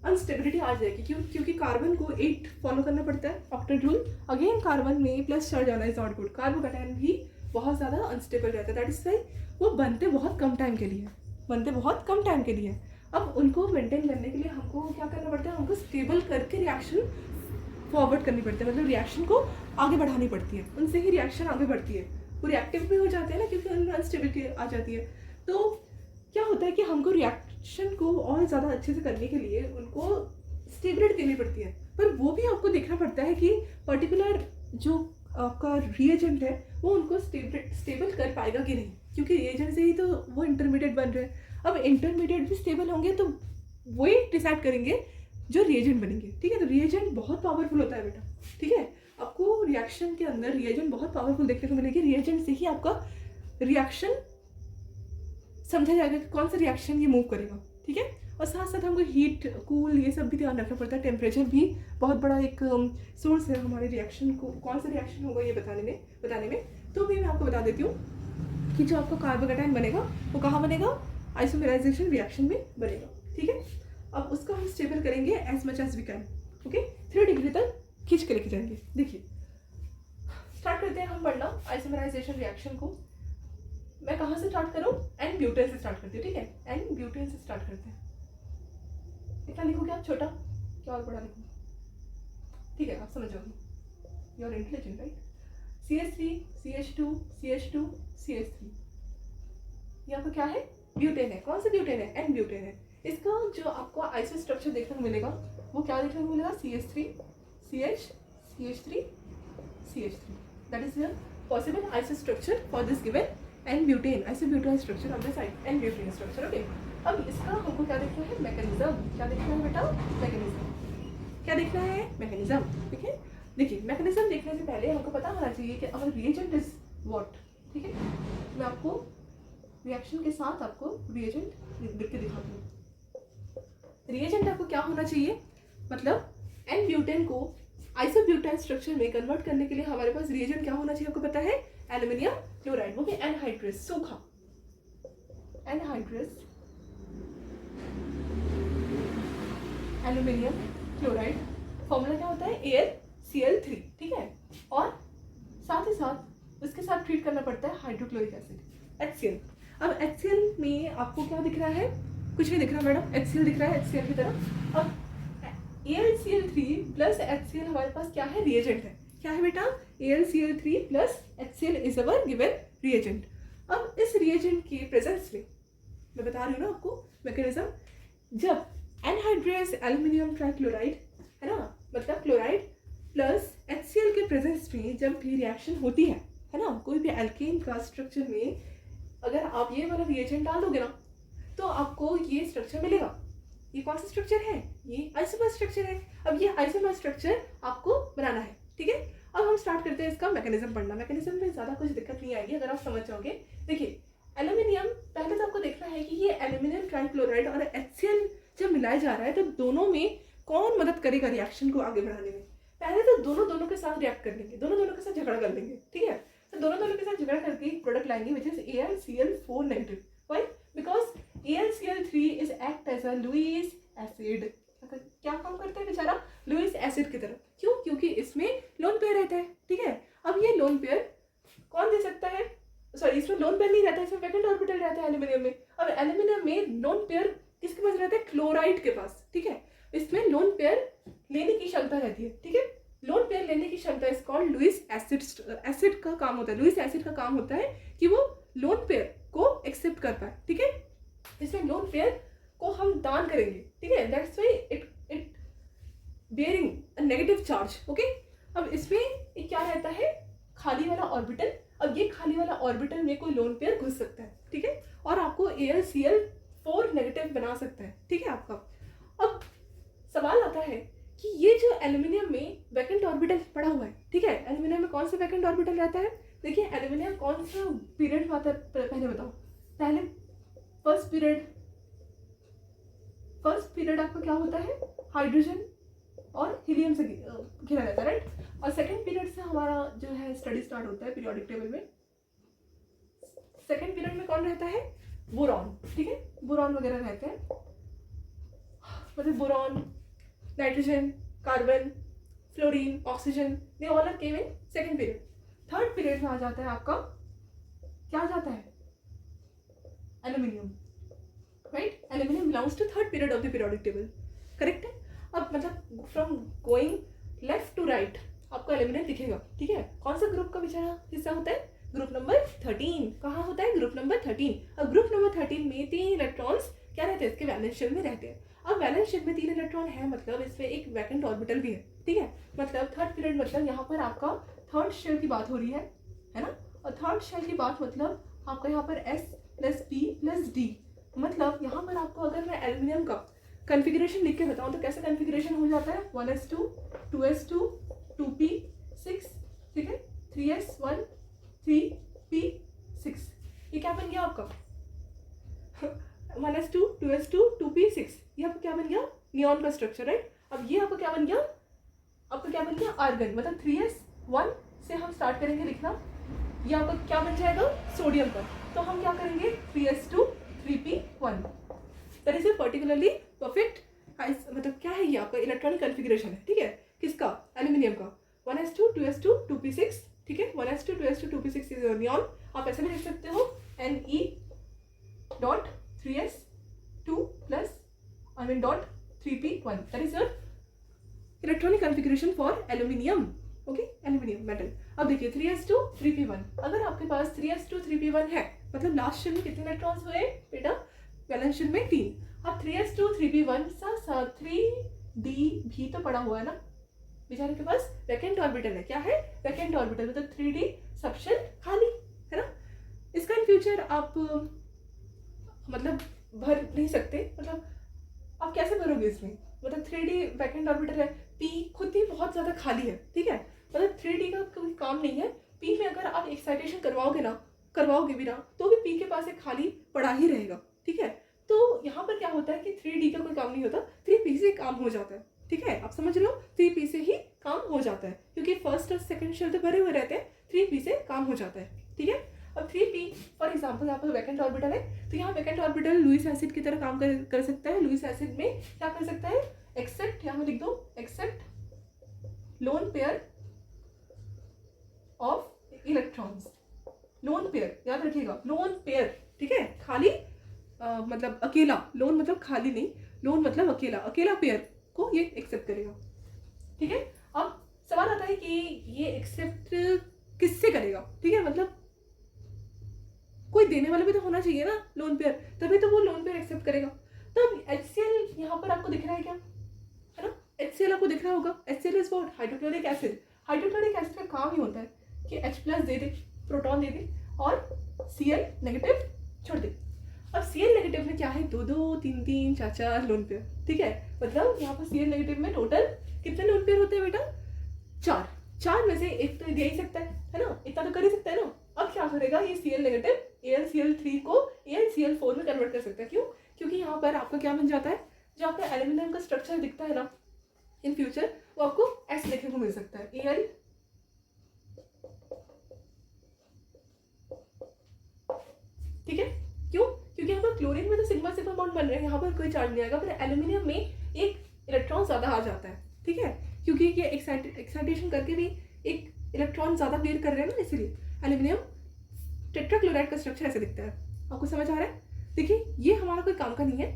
अनस्टेबिलिटी आ जाएगी। क्यों? क्योंकि कार्बन को 8 फॉलो करना पड़ता है, ऑक्टेट रूल। अगेन कार्बन में प्लस चार्ज आना इज नॉट गुड। कार्बोकेटायन भी बहुत ज़्यादा अनस्टेबल रहता है, दैट इज वाई वो बनते बहुत कम टाइम के लिए। अब उनको मेंटेन करने के लिए हमको क्या करना पड़ता है, हमको स्टेबल करके रिएक्शन फॉरवर्ड करनी पड़ती है, मतलब रिएक्शन को आगे बढ़ानी पड़ती है, उनसे ही रिएक्शन आगे बढ़ती है। वो रिएक्टिव भी हो जाते हैं ना, क्योंकि उनमें अनस्टेबिलिटी आ जाती है। तो क्या होता है कि हमको रिएक्शन को और ज़्यादा अच्छे से करने के लिए उनको स्टेबिलिटी देनी पड़ती है, पर वो भी आपको देखना पड़ता है कि पर्टिकुलर जो आपका रिएजेंट है वो उनको स्टेबल कर पाएगा कि नहीं, क्योंकि रिएजेंट से ही तो वो इंटरमीडिएट बन रहे हैं। अब इंटरमीडिएट भी स्टेबल होंगे तो वही डिसाइड करेंगे जो रिएजेंट बनेंगे, ठीक है। तो रिएजेंट बहुत पावरफुल होता है बेटा, ठीक है। आपको रिएक्शन के अंदर रिएजेंट बहुत पावरफुल देखने को मिलेगी। रिएजेंट से ही आपका रिएक्शन समझा जाएगा कि कौन सा रिएक्शन ये मूव करेगा, ठीक है। और साथ साथ हमको हीट, कूल, ये सब भी ध्यान रखना पड़ता है। टेम्परेचर भी बहुत बड़ा एक सोर्स है हमारे रिएक्शन को, कौन सा रिएक्शन होगा ये बताने में। तो भी मैं आपको बता देती हूँ कि जो आपका कार्बोकेटायन बनेगा वो कहाँ बनेगा, आइसोमेराइजेशन रिएक्शन में बनेगा, ठीक है। अब उसको हम स्टेबल करेंगे as much as we can, okay. 3 degree तक खींच के लेके जाएंगे। देखिए, स्टार्ट करते हैं हम पढ़ना आइसोमेराइजेशन रिएक्शन को। मैं कहाँ से स्टार्ट करूँ? एन ब्यूटेन से स्टार्ट करती हूँ, ठीक है। एन ब्यूटेन से स्टार्ट करते हैं। कितना लिखूँ क्या, छोटा क्या और बड़ा लिखूँ? ठीक है, आप समझ जाओगे, you are intelligent right. CH3 CH2 CH2 CH3, ये आपका क्या है, ब्यूटेन है। कौन सा ब्यूटेन है, एन ब्यूटेन है। इसका जो आपको आइसो स्ट्रक्चर देखने को मिलेगा वो क्या देखने को मिलेगा, CH3 CH CH3 CH3, that is the possible iso structure for this given n butane, isobutane structure of the side n butane structure. Okay, अब इसका हमको क्या देखना है, मैकेनिज्म। क्या देखना है बेटा, मैकेनिज्म। क्या देखना है, मैकेनिज्म। ठीक है, देखिए मैकेनिज्म देखने से पहले हमको पता होना चाहिए कि अवर रिएजेंट इज व्हाट। ठीक है, मैं आपको रिएक्शन के साथ आपको रिएजेंट लिख के दिखाती हूँ। रिएजेंट आपको क्या होना चाहिए, मतलब एन ब्यूटेन को आइसोब्यूटेन स्ट्रक्चर में कन्वर्ट करने के लिए हमारे पास रिएजेंट क्या होना चाहिए, आपको पता है, एल्यूमिनियम क्लोराइड, वो कि एनहाइड्रस, सूखा एनहाइड्रस एल्यूमिनियम क्लोराइड। फॉर्मूला क्या होता है, AlCl3। ठीक है, और साथ ही साथ उसके साथ ट्रीट करना पड़ता है हाइड्रोक्लोरिक एसिड, HCl। अब HCl में आपको क्या दिख रहा है, कुछ नहीं दिख रहा मैडम, HCl दिख रहा है HCl की तरफ। अब AlCl3 प्लस HCl हमारे पास क्या है, रिएजेंट है। क्या है बेटा, AlCl3 plus HCl is our given reagent. अब इस रिएजेंट के प्रेजेंस में मैं बता रही हूँ ना आपको मैकेनिज्म, जब एनहाइड्रस एल्यूमिनियम ट्राइक्लोराइड है ना, मतलब क्लोराइड प्लस HCl के प्रेजेंस में जब भी रिएक्शन होती है ना, कोई भी एल्केन का स्ट्रक्चर में अगर आप ये वाला रिएजेंट डाल दोगे ना तो आपको ये स्ट्रक्चर मिलेगा। ये कौन सा स्ट्रक्चर है, ये आइसोमर स्ट्रक्चर है। अब ये आइसोमर स्ट्रक्चर आपको बनाना है। ठीक है, अब हम स्टार्ट करते हैं इसका मैकेनिज्म पढ़ना। मैकेनिज्म में ज़्यादा कुछ दिक्कत नहीं आएगी अगर आप समझ जाओगे। देखिए एल्यूमिनियम, पहले तो आपको देखना है कि ये एल्यूमिनियम ट्राइक्लोराइड और HCl जब मिलाया जा रहा है तो दोनों में कौन मदद करेगा रिएक्शन को आगे बढ़ाने में। पहले तो दोनों के साथ रिएक्ट कर लेंगे, दोनों के साथ झगड़ा कर लेंगे। ठीक है, तो दोनों के साथ झगड़ा करके एक प्रोडक्ट लाएंगे which is AlCl4 negative. Why, because AlCl3 is act as a Lewis acid. क्या काम करता है बेचारा, लुईस एसिड की तरह। क्यों, क्योंकि इसमें लोन पेयर रहता है। ठीक है, अब ये लोन पेयर कौन दे सकता है, सॉरी इसमें लोन पेयर नहीं रहता है, इसमें वैकेंट ऑर्बिटल रहता है एल्यूमिनियम में। अब एल्यूमिनियम में लोन पेयर किसके पास रहता है, क्लोराइड के पास। ठीक है, इसमें लोन पेयर लेने की क्षमता रहती है। ठीक है, लोन पेयर लेने की क्षमता is called Lewis acid. Acid का काम होता है, लुईस एसिड का काम होता है कि वो लोन पेयर को एक्सेप्ट कर पाए। ठीक है, इसमें लोन पेयर को हम दान करेंगे। ठीक है, that's why it bearing a negative charge. Okay, अब इसमें एक क्या रहता है, खाली वाला ऑर्बिटल। अब ये खाली वाला ऑर्बिटल में कोई लोन पेयर घुस सकता है। ठीक है, और आपको AlCl4 नेगेटिव बना सकता है। ठीक है आपका। अब सवाल आता है कि ये जो एल्यूमिनियम में वैकेंट ऑर्बिटल पड़ा हुआ है, ठीक है, एल्यूमिनियम में कौन सा वैकेंट ऑर्बिटल रहता है। देखिए एल्यूमिनियम कौन सा पीरियड में आता है, पहले बताओ। पहले फर्स्ट पीरियड आपका क्या होता है, हाइड्रोजन और हीलियम से घिरा रहता है, राइट। और सेकंड पीरियड से हमारा जो है स्टडी स्टार्ट होता है पीरियोडिक टेबल में। सेकंड पीरियड में कौन रहता है, बोरॉन। ठीक है, बोरॉन वगैरह रहते हैं, मतलब boron, nitrogen, carbon, fluorine, oxygen, they all are came in second period. Third period में आ जाता है आपका, क्या आ जाता है, aluminium, right. Aluminium belongs to third period of the periodic table, correct है। अब मतलब from going left to right आपको एल्यूमिनियम दिखेगा। ठीक है, कौन सा ग्रुप का बेचारा हिस्सा होता है, ग्रुप नंबर 13। कहाँ होता है, ग्रुप नंबर 13। अब ग्रुप नंबर 13 में 3 इलेक्ट्रॉन्स क्या रहते हैं, इसके वैलेंस शेल में रहते हैं। अब वैलेंस शेल में 3 इलेक्ट्रॉन है, मतलब इसमें एक वैकेंट ऑर्बिटल भी है। ठीक है, मतलब थर्ड पीरियड, मतलब यहाँ पर आपका थर्ड शेल की बात हो रही है ना। और थर्ड शेल की बात मतलब आपका यहाँ पर S + P + D, मतलब यहाँ पर आपको अगर मैं एल्यूमिनियम का कॉन्फ़िगरेशन लिख के बताऊँ तो कैसा कॉन्फ़िगरेशन हो जाता है, 1s2 2s2 2p6, ठीक है, 3s1 3p6। ये क्या बन गया आपका 1s2 2s2 2p6, ये आपका क्या बन गया, नियॉन का स्ट्रक्चर, राइट। अब ये आपका क्या बन गया, आपका क्या बन गया, आर्गन, मतलब 3s1 से हम स्टार्ट करेंगे लिखना। ये आपका क्या बन जाएगा, सोडियम का। तो हम क्या करेंगे 3s2 3p1, that is a particularly perfect, मतलब क्या है ये आपका इलेक्ट्रॉनिक कॉन्फ़िगरेशन है। ठीक है, किसका, एल्यूमिनियम का, 1s2 2s2 2p6। ठीक है, 1s2 2s2 2p6 is neon. आप ऐसे भी लिख सकते हो Ne.3s2 + I mean .3p1, that is your electronic configuration for aluminium, okay, aluminium metal. अब देखिए 3s2 3p1, अगर आपके पास 3s2 3p1 है मतलब लास्ट शेल में कितने इलेक्ट्रॉन्स हुए बेटा, वैलेंस शेल में 3। अब 3s2 3p1 साथ 3d भी तो पड़ा हुआ है ना बेचारे के पास, वैकेंट ऑर्बिटल है। क्या है? वैकेंट ऑर्बिटल, मतलब 3d सबशेल खाली है ना। इसका इन फ्यूचर आप मतलब भर नहीं सकते, मतलब आप कैसे भरोगे इसमें, मतलब 3d वैकेंट ऑर्बिटल है, p खुद ही बहुत ज़्यादा खाली है, ठीक है, मतलब 3d का कोई काम नहीं है। p में अगर आप एक्साइटेशन करवाओगे भी ना तो भी p के पास एक खाली पड़ा ही रहेगा, ठीक है। तो यहाँ पर क्या होता है कि 3d का कोई काम नहीं होता, 3p से काम हो जाता है, ठीक है, आप समझ रहे हो, 3p से ही काम हो जाता है क्योंकि फर्स्ट और सेकंड शेल तो भरे हुए रहते हैं, 3p से काम हो जाता है, ठीक है। अब 3p फॉर एग्जांपल यहाँ पर वैकेंट ऑर्बिटल है, तो यहाँ वैकेंट ऑर्बिटल लुईस एसिड की तरह काम कर सकता है। लुईस एसिड में क्या कर सकता है, एक्सेप्ट, यहाँ में लिख दो accept lone pair of electrons, lone pair याद रखिएगा, लोन पेयर, ठीक है, खाली मतलब अकेला, लोन मतलब खाली नहीं, लोन मतलब अकेला, अकेला पेयर को ये एक्सेप्ट करेगा, ठीक है। अब सवाल आता है कि ये एक्सेप्ट किससे करेगा, ठीक है, मतलब कोई देने वाला भी तो होना चाहिए ना लोन पेयर, तभी तो वो लोन पेयर एक्सेप्ट करेगा। तब HCl यहाँ पर आपको दिख रहा है क्या, है ना, HCl आपको दिख रहा होगा, HCl is what, hydrochloric acid. Hydrochloric acid का काम ही होता है कि H+ दे दे, प्रोटॉन दे दे और Cl नेगेटिव छोड़ दे। अब Cl नेगेटिव में क्या है, 2 2 3 3 4 4 लोन पेयर, ठीक है, मतलब यहाँ पर Cl नेगेटिव में टोटल कितने लोन पेयर होते हैं बेटा, 4 में से एक तो दे ही सकता है ना, इतना तो कर ही सकता है ना। अब क्या करेगा ये Cl नेगेटिव AlCl3 को AlCl4 में कन्वर्ट कर सकता है, क्यों, क्योंकि यहाँ पर आपका क्या बन जाता है, जो आपका एल्यूमिनियम का स्ट्रक्चर दिखता है ना इन फ्यूचर, वो आपको ऐसे देखने को मिल सकता है, Al, ठीक है, क्यों, क्योंकि यहाँ पर क्लोरीन में तो सिग्मा सिग्मा बॉन्ड बन रहे हैं, यहाँ पर कोई चार्ज नहीं आएगा, पर एल्यूमिनियम में एक इलेक्ट्रॉन ज्यादा आ जाता है, ठीक है, क्योंकि ये एक्साइटेशन करके भी एक इलेक्ट्रॉन ज्यादा बेयर कर रहे हैं ना, इसलिए एल्यूमिनियम टेट्राक्लोराइड का स्ट्रक्चर ऐसे दिखता है। आपको समझ आ रहा है? देखिए ये हमारा कोई काम का नहीं है,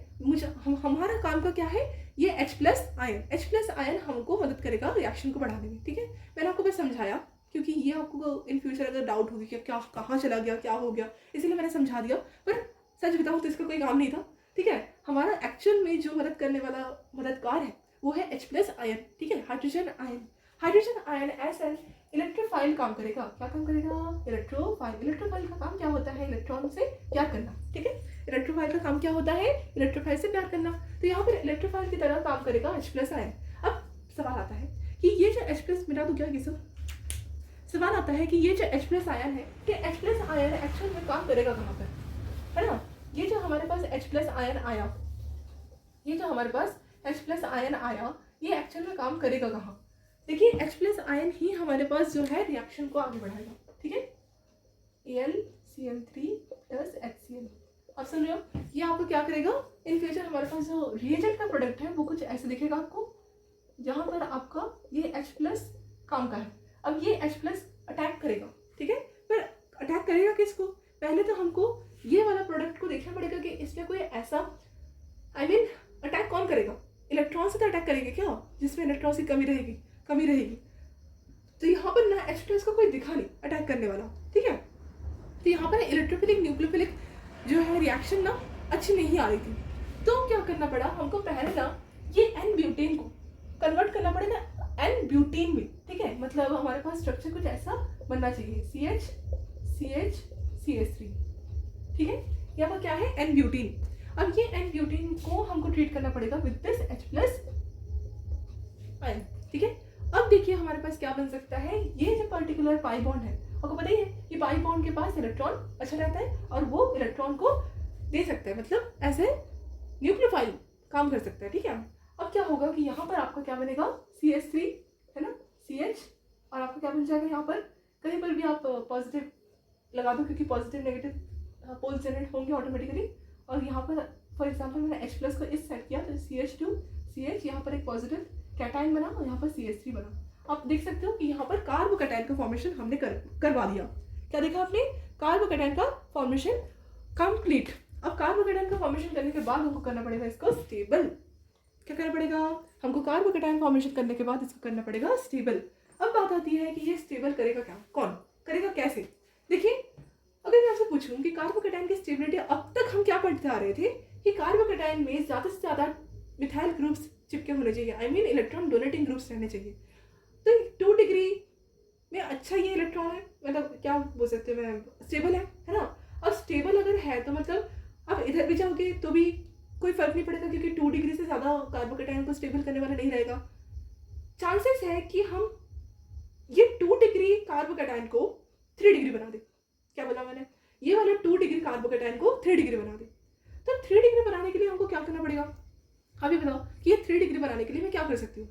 हमारा काम का क्या है, ये H+ आयन हमको मदद करेगा रिएक्शन को बढ़ाने में, ठीक है। मैंने आपको बस समझाया क्योंकि ये आपको इन फ्यूचर अगर डाउट होगी कि क्या कहाँ चला गया, क्या हो गया, इसीलिए मैंने समझा दिया, पर सच बताऊँ तो इसका कोई काम नहीं था, ठीक है। हमारा एक्चुअल में जो मदद करने वाला मददगार है वो है H+ आयन, ठीक है, hydrogen ion S an electrophile काम करेगा। क्या काम करेगा, इलेक्ट्रोफाइल का काम क्या होता है, इलेक्ट्रॉन से प्यार करना, ठीक है, इलेक्ट्रोफाइल का काम क्या होता है, इलेक्ट्रोफाइल से प्यार करना, तो यहाँ पर इलेक्ट्रोफाइल की तरह काम करेगा H+ आयन। अब सवाल आता है कि ये जो H+ मिला तो क्या ये सब, सवाल आता है कि ये जो H+ आयन है, ये H+ आयन एक्चुअल में काम करेगा कहाँ पर, है ना। ये जो हमारे पास H+ आयन आया, ये जो हमारे पास H+ आयन आया, ये एक्चुअल में काम करेगा कहाँ, देखिए H+ आयन ही हमारे पास जो है रिएक्शन को आगे बढ़ाएगा, ठीक है, AlCl3 + HCl। अब सुन रहे हो, ये आपको क्या करेगा, इन फ्यूचर हमारे पास जो रिएजेंट का प्रोडक्ट है वो कुछ ऐसे दिखेगा आपको, जहाँ पर आपका ये H+ काम का है। अब ये H+ अटैक करेगा, ठीक है, पर अटैक करेगा किसको, पहले तो हमको ये वाला प्रोडक्ट को देखना पड़ेगा कि इसमें कोई ऐसा अटैक कौन करेगा, इलेक्ट्रॉन से तो अटैक करेंगे क्या, जिसमें इलेक्ट्रॉन की कमी रहेगी, तो यहाँ पर ना H+ का कोई दिखा नहीं अटैक करने वाला, ठीक है। तो यहाँ पर इलेक्ट्रोफिलिक न्यूक्लियोफिलिक जो है रिएक्शन ना अच्छी नहीं आ रही थी, तो क्या करना पड़ा हमको, पहले ना ये N-ब्यूटेन को कन्वर्ट करना पड़ेगा N-ब्यूटेन में, ठीक है, मतलब हमारे पास स्ट्रक्चर कुछ ऐसा बनना चाहिए, CH CH CH3, ठीक है, यहाँ पर क्या है N-ब्यूटेन। अब ये N-ब्यूटेन को हमको ट्रीट करना पड़ेगा विद दिस H+ आयन, ठीक है। अब देखिए हमारे पास क्या बन सकता है, ये जो पर्टिकुलर पाई बॉन्ड है, आपको पता ही है कि पाई बॉन्ड के पास इलेक्ट्रॉन अच्छा रहता है और वो इलेक्ट्रॉन को दे सकता है, मतलब ऐसे न्यूक्लियोफाइल काम कर सकता है, ठीक है। अब क्या होगा कि यहाँ पर आपका क्या बनेगा, CH3 है ना, CH, और आपको क्या बन जाएगा, यहाँ पर कहीं पर भी आप पॉजिटिव लगा दो क्योंकि पॉजिटिव नेगेटिव पोल्स जनरेट होंगे ऑटोमेटिकली, और यहाँ पर फॉर एग्जाम्पल मैंने H+ को इस सेट किया तो CH2 CH, यहाँ पर एक पॉजिटिव कैटायन बना और यहाँ पर CH3 बना। आप देख सकते हो कि यहाँ पर कार्बोकैटायन का फॉर्मेशन हमने करवा दिया। क्या देखा आपने, कार्बोकैटायन का फॉर्मेशन कंप्लीट। अब कार्बोकैटायन का फॉर्मेशन करने के बाद हमको करना पड़ेगा इसको स्टेबल, क्या करना पड़ेगा, हमको कार्बोकैटायन फॉर्मेशन करने के बाद इसको करना पड़ेगा स्टेबल। अब बात आती है कि ये स्टेबल करेगा क्या, कौन करेगा, कैसे। देखिए, अगर मैं आपसे पूछूं कि कार्बोकैटायन की स्टेबिलिटी, अब तक हम क्या पढ़ते आ रहे थे कि कार्बोकैटायन में ज़्यादा से ज़्यादा मिथाइल ग्रुप्स चिपके होने चाहिए, I mean electron donating groups रहने चाहिए। तो 2 डिग्री में अच्छा ये इलेक्ट्रॉन है, मतलब क्या बोल सकते हैं, मैं स्टेबल है ना। अब स्टेबल अगर है तो मतलब आप इधर भी जाओगे तो भी कोई फर्क नहीं पड़ेगा, क्योंकि 2 डिग्री से ज़्यादा कार्बोकैटायन को स्टेबल करने वाला नहीं रहेगा। चांसेस है कि हम ये 2 डिग्री कार्बोकैटायन को 3 डिग्री बना दे। क्या बोला मैंने, ये वाला 2 डिग्री कार्बोकैटायन को 3 डिग्री बना दे। तो 3 डिग्री बनाने के लिए हमको क्या करना पड़ेगा, आप ये बताओ कि ये 3 डिग्री बनाने के लिए मैं क्या कर सकती हूँ,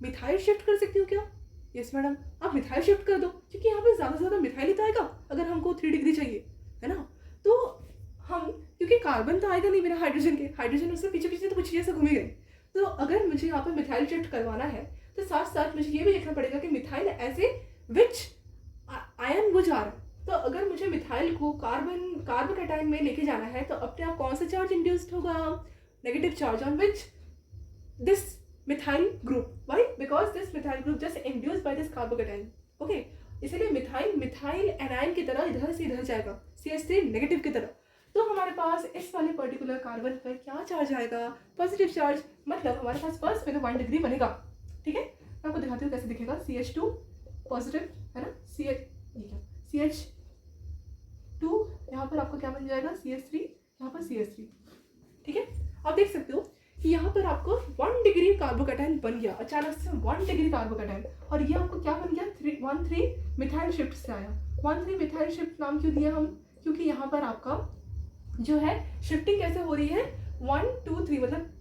मिथाइल शिफ्ट कर सकती हूँ क्या। यस मैडम, आप मिथाइल शिफ्ट कर दो, क्योंकि यहाँ पे ज़्यादा से ज़्यादा मिथाइल ही तो आएगा अगर हमको 3 डिग्री चाहिए, है ना। तो हम, क्योंकि कार्बन तो आएगा नहीं मेरा हाइड्रोजन के, हाइड्रोजन उससे पीछे पीछे तो कुछ चीज़ें घूमी गई। तो अगर मुझे यहाँ पे मिथाइल शिफ्ट करवाना है तो साथ साथ मुझे ये भी देखना पड़ेगा कि मिथाइल ऐसे विच आयन वो जा रहा है। तो अगर मुझे मिथाइल को कार्बोकैटायन में लेके जाना है तो अपने आप कौन सा चार्ज इंड्यूस्ड होगा, negative charge on which this methyl group. Why? Because this methyl group just induced by this carbocation. Okay, इसलिए मिथाइल एनायन की तरह इधर से इधर जाएगा, CH3 नेगेटिव की तरह। तो हमारे पास इस वाले पर्टिकुलर कार्बन पर क्या चार्ज आएगा, पॉजिटिव चार्ज। मतलब हमारे पास फर्स्ट में 1 डिग्री बनेगा। ठीक है, मैं आपको दिखाती हूँ कैसे दिखेगा। CH2 पॉजिटिव है ना, CH2 यहाँ पर आपको क्या बन जाएगा, CH3, यहाँ पर CH3। ठीक है, आप देख सकते हो कि यहाँ पर आपको 1 डिग्री कार्बोकैटायन बन गया, अचानक से 1 डिग्री कार्बोकैटायन। और ये आपको क्या बन गया, 1,3 मिथाइल शिफ्ट से आया। 1,3 मिथाइल शिफ्ट नाम क्यों दिया हम, क्योंकि यहाँ पर आपका जो है शिफ्टिंग कैसे हो रही है, 1 2 3, मतलब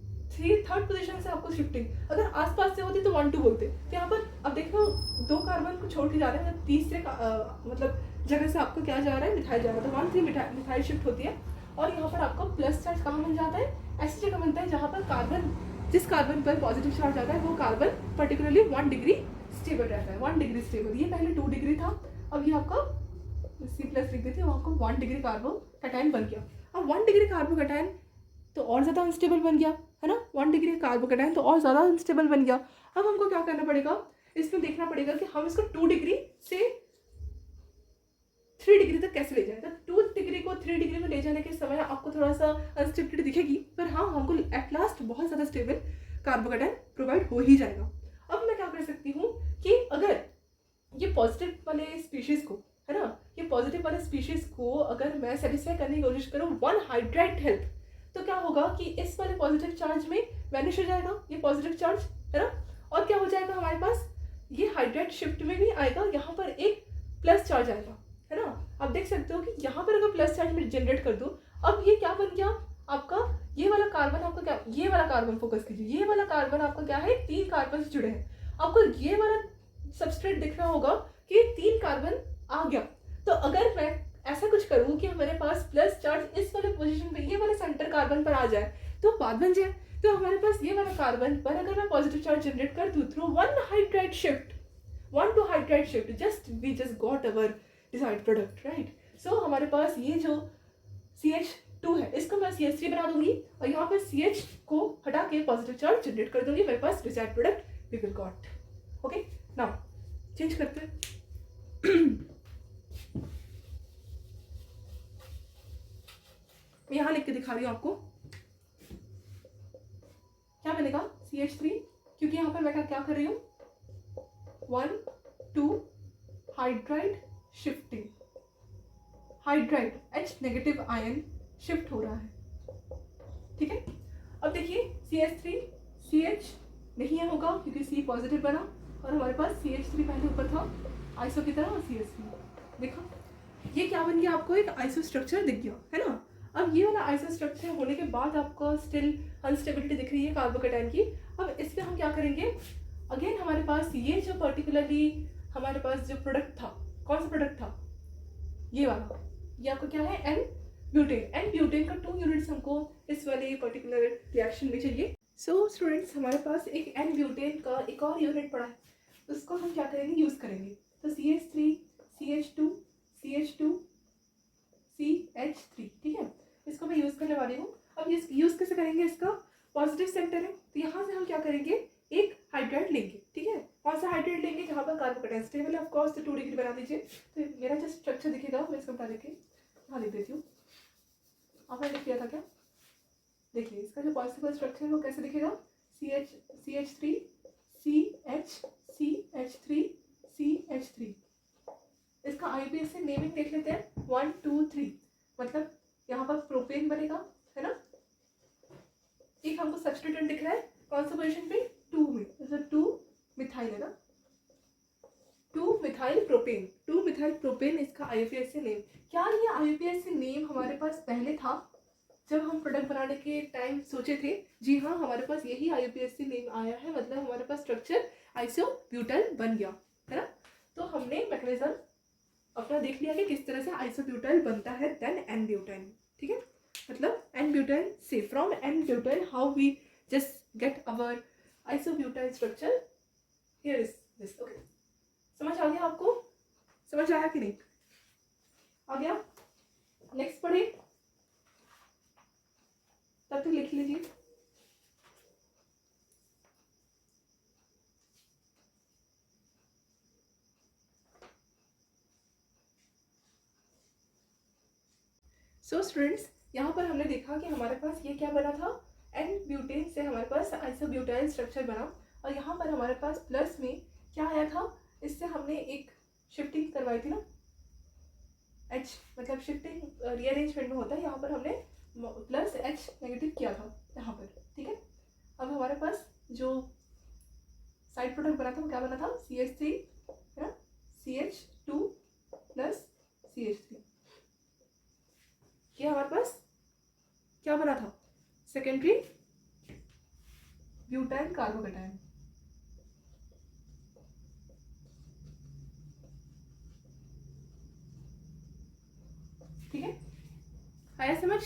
थर्ड पोजीशन से आपको शिफ्टिंग। अगर आसपास से होती तो 1 2 बोलते। तो यहाँ पर अब देखो 2 कार्बन को छोड़ के जा रहे हैं, मतलब तीसरे मतलब जगह से आपको क्या जा रहा है, मिथाइल जा रहा है। तो 1 3 मिथाइल शिफ्ट होती है। और यहाँ पर आपको प्लस चार्ज कहाँ बन जाता है, ऐसी जगह बनता है जहाँ पर कार्बन, जिस कार्बन पर पॉजिटिव चार्ज आता है वो कार्बन पर्टिकुलरली 1 डिग्री स्टेबल रहता है। 1 डिग्री स्टेबल, ये पहले 2 डिग्री था, अब ये आपका C+ लिख देते हैं, आपको 1 डिग्री कार्बोकैटायन बन गया। अब 1 डिग्री कार्बोकैटायन तो और ज़्यादा अनस्टेबल बन गया, है ना। 1 डिग्री कार्बोकैटायन तो और ज़्यादा अनस्टेबल बन गया। अब हमको क्या करना पड़ेगा, इसमें देखना पड़ेगा कि हम इसको 2 डिग्री से 3 डिग्री तक कैसे ले जाए। तो 2 डिग्री को 3 डिग्री में ले जाने के समय आपको थोड़ा सा अनस्टेबिलिटी दिखेगी, पर हाँ हमको एट लास्ट बहुत ज़्यादा स्टेबल कार्बोकैटायन प्रोवाइड हो ही जाएगा। अब मैं क्या कर सकती हूँ कि अगर ये पॉजिटिव वाले स्पीशीज को, है ना, ये पॉजिटिव वाले स्पीशीज को अगर मैं सेटिस्फाई करने की कोशिश करूँ 1 हाइड्राइड हेल्प, तो क्या होगा कि इस वाले पॉजिटिव चार्ज में वैनिश हो जाएगा ये पॉजिटिव चार्ज, है ना। और क्या हो जाएगा, हमारे पास ये हाइड्राइड शिफ्ट में भी आएगा, यहाँ पर एक प्लस चार्ज आएगा, है ना। आप देख सकते हो कि यहाँ पर अगर प्लस चार्ज में जनरेट कर दूँ, अब ये क्या बन गया आपका, ये वाला कार्बन आपका क्या, ये वाला कार्बन फोकस कीजिए, ये वाला कार्बन आपका क्या है, 3 कार्बन से जुड़े हैं। आपको ये वाला सबस्ट्रेट दिख रहा होगा कि 3 कार्बन आ गया। तो अगर मैं ऐसा कुछ करूँ कि हमारे पास प्लस चार्ज इस वाले पोजीशन पे, ये वाले सेंटर कार्बन पर आ जाए, तो बात बन जाए। तो हमारे पास ये वाला कार्बन पर अगर मैं पॉजिटिव चार्ज जनरेट कर दूँ through 1 hydride shift, 1 2 hydride shift, we just got our desired product, right. So हमारे पास ये जो CH2 है, इसको मैं CH3 बना दूंगी और यहाँ पर CH को हटा के पॉजिटिव चार्ज जनरेट कर दूंगी, मेरे पास desired product we will got. Okay, now change करते हैं। मैं यहाँ लिख के दिखा रही हूँ आपको क्या बनेगा, CH3, क्योंकि यहाँ पर मैं क्या कर रही हूँ, 1 2 hydride shifting, hydride H negative ion shift हो रहा है। ठीक है, अब देखिए CH3 CH नहीं है होगा क्योंकि C पॉजिटिव बना और हमारे पास CH3 पहले ऊपर था आइसो की तरह और CH3 देखो ये क्या बन गया, आपको एक आइसो स्ट्रक्चर दिख गया, है ना। अब ये वाला आइसो स्ट्रक्चर होने के बाद आपको स्टिल अनस्टेबिलिटी दिख रही है कार्बोकैटायन की। अब इस पर हम क्या करेंगे, अगेन हमारे पास ये जो पर्टिकुलरली हमारे पास जो प्रोडक्ट था, कौन सा प्रोडक्ट था, ये वाला, ये आपको क्या है, एन ब्यूटेन का 2 यूनिट्स हमको इस वाले पर्टिकुलर रिएक्शन में चाहिए। सो स्टूडेंट्स, हमारे पास एक एन ब्यूटेन का एक और यूनिट पड़ा है, उसको हम क्या करेंगे, यूज़ करेंगे। तो CH3 CH2 CH2 CH3, ठीक है, इसको मैं यूज़ करने वाली हूँ। अब यूज़ कैसे करेंगे इसका, पॉजिटिव सेंटर है, तो यहाँ से हम क्या करेंगे, एक हाइड्राइड लेंगे, ठीक है। कौन सा हाइड्राइड लेंगे, जहाँ पर कार्बोकेटाइन स्टेबल है ऑफ कोर्स, तो 2 डिग्री बना दीजिए। तो मेरा जो स्ट्रक्चर दिखेगा मैं इसको बता देती हूँ, यहाँ लिख देती हूँ। आपने लिख दिया था क्या, देखिए इसका जो पॉसिबल स्ट्रक्चर है वो कैसे दिखेगा, CH3 CH3 CH3। इसका IUPAC से नेमिंग देख लेते हैं, 1 2 3, मतलब यहाँ पर प्रोपेन बनेगा, है ना। एक हमको सब्स्टिट्यूएंट दिख रहा है कौन सा पोजीशन पे, 2 में, तो 2 मिथाइल है ना, 2 मिथाइल प्रोपेन इसका IUPAC नेम। क्या ये IUPAC नेम हमारे पास पहले था जब हम प्रोडक्ट बनाने के टाइम सोचे थे? जी हाँ, हमारे पास यही IUPAC नेम आया है, मतलब हमारे पास स्ट्रक्चर आइसोब्यूटाइल बन गया, है ना। तो हमने मैकेनिज्म अपना देख लिया कि किस तरह से आइसोब्यूटाइल बनता है देन एन ब्यूटाइल, ठीक है। मतलब एन ब्यूटाइल से, from n butyl how we just get our isobutyl structure, here is this, okay. समझ आ गया आपको, समझ आया कि नहीं आ गया? नेक्स्ट पढ़े, तब तक लिख लीजिए। सो स्टूडेंट्स, यहाँ पर हमने देखा कि हमारे पास ये क्या बना था, एन ब्यूटेन से हमारे पास आइसोब्यूटाइल स्ट्रक्चर बना, और यहाँ पर हमारे पास प्लस में क्या आया था, इससे हमने एक शिफ्टिंग करवाई थी ना, H मतलब शिफ्टिंग रीअरेंजमेंट में होता है, यहाँ पर हमने प्लस H नेगेटिव किया था यहाँ पर, ठीक है। अब हमारे पास जो साइड प्रोडक्ट बना था वो क्या बना था, CH3 है ना, CH2 प्लस CH3, ये हमारे पास क्या बना था, सेकेंडरी ब्यूटाइल कार्बोकेटाइन, ठीक है। आया समझ?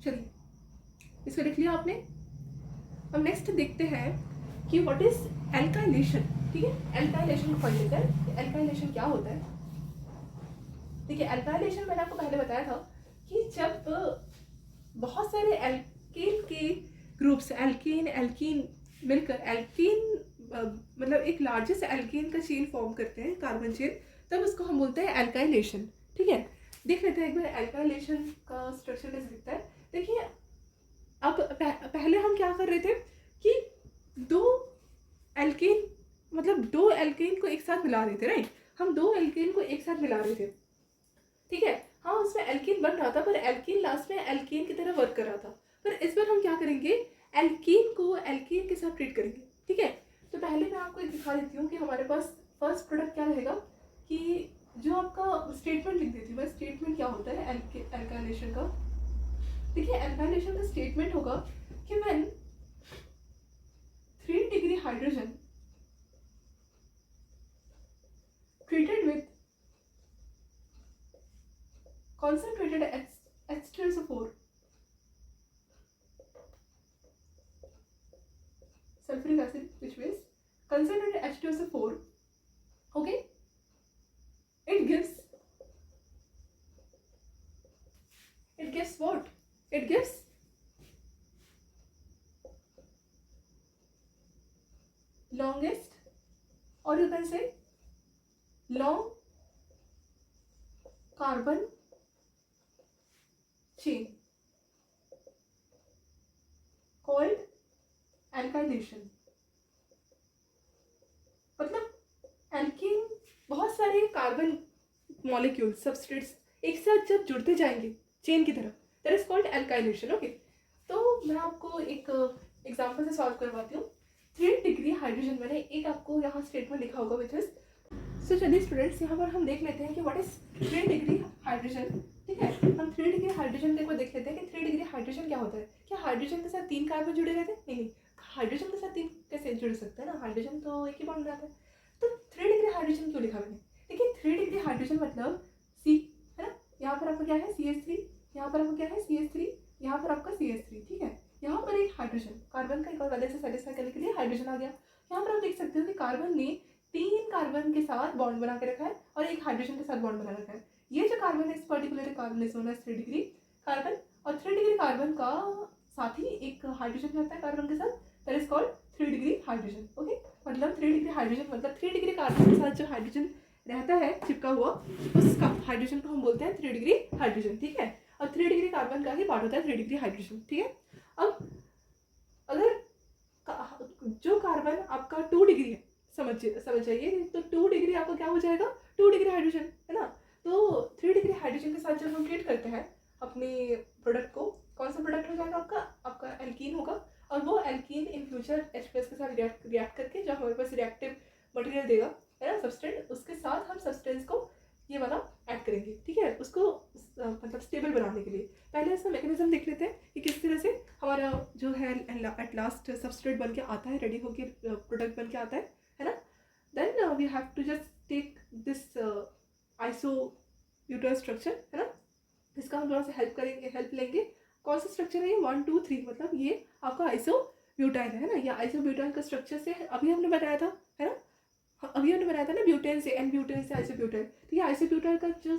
चलिए इसको लिख लिया आपने। अब नेक्स्ट देखते हैं कि व्हाट इज एल्काइलेशन, ठीक है। एल्काइलेशन को पढ़ लेते हैं, एल्काइलेशन क्या होता है। देखिए एल्काइलेशन मैंने आपको पहले बताया था कि जब बहुत सारे एल्केन के ग्रुप्स, एल्केन एल्कीन मिलकर एल्कीन मतलब एक लार्जेस्ट एल्केन का चेन फॉर्म करते हैं, कार्बन चेन, तब उसको हम बोलते हैं एल्काइलेशन, ठीक है। देख लेते हैं एक बार एल्काइलेशन का स्ट्रक्चर कैसे दिखता है। देखिए अब पहले हम क्या कर रहे थे कि दो एल्केन को एक साथ मिला रहे थे, राइट। हम 2 एल्केन को एक साथ मिला रहे थे, ठीक है। हाँ उसमें एल्कीन बन रहा था, पर एल्कीन लास्ट में एल्केन की तरह वर्क कर रहा था। पर इस बार हम क्या करेंगे, एल्कीन को एल्केन के साथ ट्रीट करेंगे, ठीक है। तो पहले मैं आपको एक दिखा देती हूँ कि हमारे पास फर्स्ट प्रोडक्ट क्या रहेगा, कि जो आपका स्टेटमेंट लिख देती हूँ, वह स्टेटमेंट क्या होता है एल्काइलेशन का। देखिए एल्काइलेशन का स्टेटमेंट होगा कि when 3 degree hydrogen treated with concentrated H2SO4 sulfuric acid, which means concentrated H2SO4, okay, it gives what, it gives longest, or you can say long carbon chain called alkylation। मतलब alkene बहुत सारे carbon molecule substrates एक साथ जब जुड़ते जाएंगे chain की तरफ, that is called alkylation, okay. तो मैं आपको एक एग्जांपल से सॉल्व करवाती हूँ। 3 डिग्री हाइड्रोजन, मैंने एक आपको यहाँ स्टेटमेंट लिखा होगा विच इज, सो चलिए स्टूडेंट्स यहाँ पर हम देख लेते हैं कि व्हाट इज 3 डिग्री हाइड्रोजन, ठीक है। हम 3 डिग्री हाइड्रोजन को देख लेते हैं कि 3 डिग्री हाइड्रोजन क्या होता है। क्या हाइड्रोजन के साथ 3 कार्बन जुड़े रहते हैं? नहीं, हाइड्रोजन के साथ 3 कैसे जुड़ सकते हैं ना, हाइड्रोजन तो एक ही बॉन्ड बनाता है। तो 3 डिग्री हाइड्रोजन क्यों लिखा मैंने, देखिए 3 डिग्री हाइड्रोजन मतलब C है ना, यहाँ पर आपका क्या है CH3, यहाँ पर आपका क्या है CH3, यहाँ पर आपका CH3, ठीक है। यहाँ पर एक हाइड्रोजन, कार्बन का एक और वैलेंस सेटिस्फाई करने के लिए हाइड्रोजन आ गया। यहाँ पर आप देख सकते हो कि कार्बन ने 3 कार्बन के साथ बॉन्ड बना के रखा है और एक हाइड्रोजन के साथ बॉन्ड बना रखा है। ये जो कार्बन है इस particular carbon is known as 3 degree carbon, और 3 डिग्री कार्बन का साथ ही एक हाइड्रोजन रहता है कार्बन के साथ, that is called 3 degree hydrogen. Okay, मतलब 3 डिग्री हाइड्रोजन मतलब 3 डिग्री कार्बन के साथ जो हाइड्रोजन रहता है चिपका हुआ, उसका हाइड्रोजन को हम बोलते हैं 3 डिग्री हाइड्रोजन। ठीक है, और 3 डिग्री कार्बन का ही पार्ट होता है 3 डिग्री हाइड्रोजन। ठीक है, अब अगर जो कार्बन आपका 2 डिग्री है, समझ जाइए, तो 2 डिग्री आपका क्या हो जाएगा, 2 डिग्री हाइड्रोजन, है ना। तो 3 डिग्री हाइड्रोजन के साथ जब हम ट्रीट करते हैं अपने प्रोडक्ट को, कौन सा प्रोडक्ट हो जाएगा आपका एल्कीन होगा, और वो एल्कीन इन फ्यूचर H+ के साथ रिएक्ट करके जो हमारे पास रिएक्टिव मटेरियल देगा, है ना, सब्सटेंस, उसके साथ हम सब्सटेंस को ये वाला ऐड करेंगे। ठीक है, उसको मतलब स्टेबल बनाने के लिए पहले इसका मैकेनिज्म देख लेते हैं कि किस तरह से हमारा जो है एट लास्ट सब्सट्रेट बन के आता है, रेडी होके प्रोडक्ट बन के आता है ना। Then we have to just take this isobutyl structure, है ना। इसका हम थोड़ा सा हेल्प लेंगे। कौन सा स्ट्रक्चर है ये, 1 2 3, मतलब ये आपका आइसोब्यूटाइल है ना। ये आइसोब्यूटाइल का स्ट्रक्चर से अभी हमने बताया था, है ना, अभी हमने बताया था ना, ब्यूटेन से एन ब्यूटेन से आइसोब्यूटाइल। तो ये आइसोब्यूटाइल का जो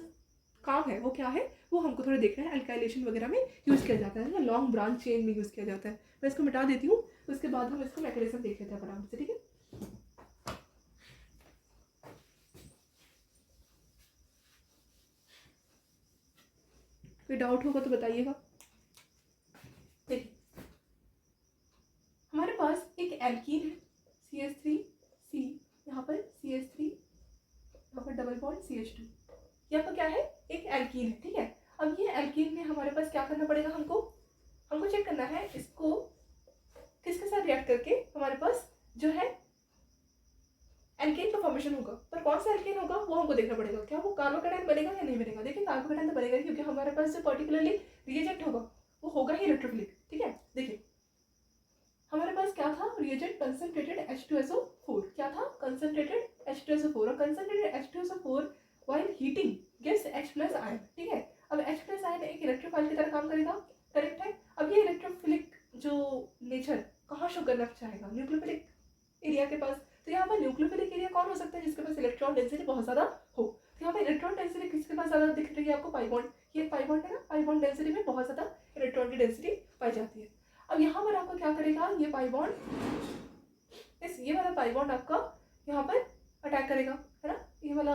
काम है वो क्या है, वो हमको थोड़ा देखना है। अल्काइलेशन वगैरह में यूज़ किया जाता है ना, लॉन्ग ब्रांच चेन में यूज़ किया जाता है। मैं इसको मिटा देती हूँ, उसके बाद हम इसको मैकेनिज्म देख लेते हैं आराम से। ठीक है, कोई डाउट होगा तो बताइएगा। देखिए, हमारे पास एक एल्कीन है CH3C, यहाँ पर CH3, यहाँ पर डबल बॉन्ड CH2, यहाँ पर क्या है, एक एल्कीन है। ठीक है, अब ये एल्कीन में हमारे पास क्या करना पड़ेगा, हमको चेक करना है इसको किसके साथ रिएक्ट करके हमारे पास जो है एल्केन का फॉर्मेशन होगा। पर कौन सा एल्केन होगा वो हमको देखना पड़ेगा, क्या वो कार्बोकैटायन बनेगा या नहीं बनेगा। देखिए, कार्बोकैटायन तो बनेगा, क्योंकि हमारे पास जो पर्टिकुलरली रिएजेंट होगा वो होगा ही इलेक्ट्रोफिलिक। ठीक है, देखिए हमारे पास क्या था, रिएजेंट कंसंट्रेटेड H2SO4, क्या था, कंसंट्रेटेड H2SO4, और concentrated H2SO4 while heating gives H+ ion. ठीक है, अब H+ आयन एक इलेक्ट्रोफाइल की तरह काम करेगा, करेक्ट है। अब ये इलेक्ट्रोफिलिक जो नेचर कहाँ शो करना चाहेगा, न्यूक्लियोफिलिक एरिया के पास। तो यहाँ पर न्यूक्लियोफिलिक एरिया कौन हो सकता है, जिसके पास इलेक्ट्रॉन डेंसिटी बहुत ज़्यादा हो। तो यहाँ पर इलेक्ट्रॉन डेंसिटी किसके पास ज़्यादा दिख रही है आपको, पाई बॉन्ड, ये पाई बॉन्ड है ना, पाई बॉन्ड डेंसिटी में बहुत ज़्यादा इलेक्ट्रॉन की डेंसिटी पाई जाती है। अब यहाँ पर आपको क्या करेगा, ये पाई बॉन्ड, ये वाला पाई बॉन्ड आपका यहाँ पर अटैक करेगा, है ना, ये वाला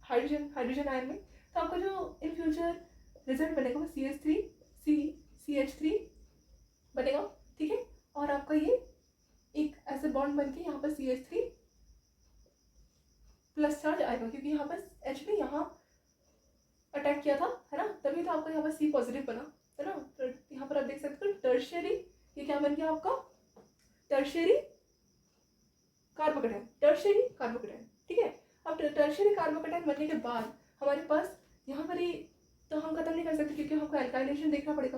हाइड्रोजन आयन में। तो आपका जो इन फ्यूचर रिजल्ट बनेगा वो CH3 बनेगा। ठीक है, और आपका ये एक ऐसे बॉन्ड बन के यहाँ पर CH3 प्लस चार्ज आएगा, क्योंकि यहाँ पर H ने यहाँ अटैक किया था, है ना, तभी तो आपका यहाँ पर C पॉजिटिव बना, है ना। तो यहाँ पर आप देख सकते हो टर्शियरी, ये क्या बन गया आपका, टर्शियरी कार्बोकैटायन। ठीक है, अब टर्शियरी कार्बोकैटायन बनने के बाद हमारे पास यहाँ पर ही तो हम खत्म नहीं कर सकते, क्योंकि हमको एल्काइलेशन देखना पड़ेगा।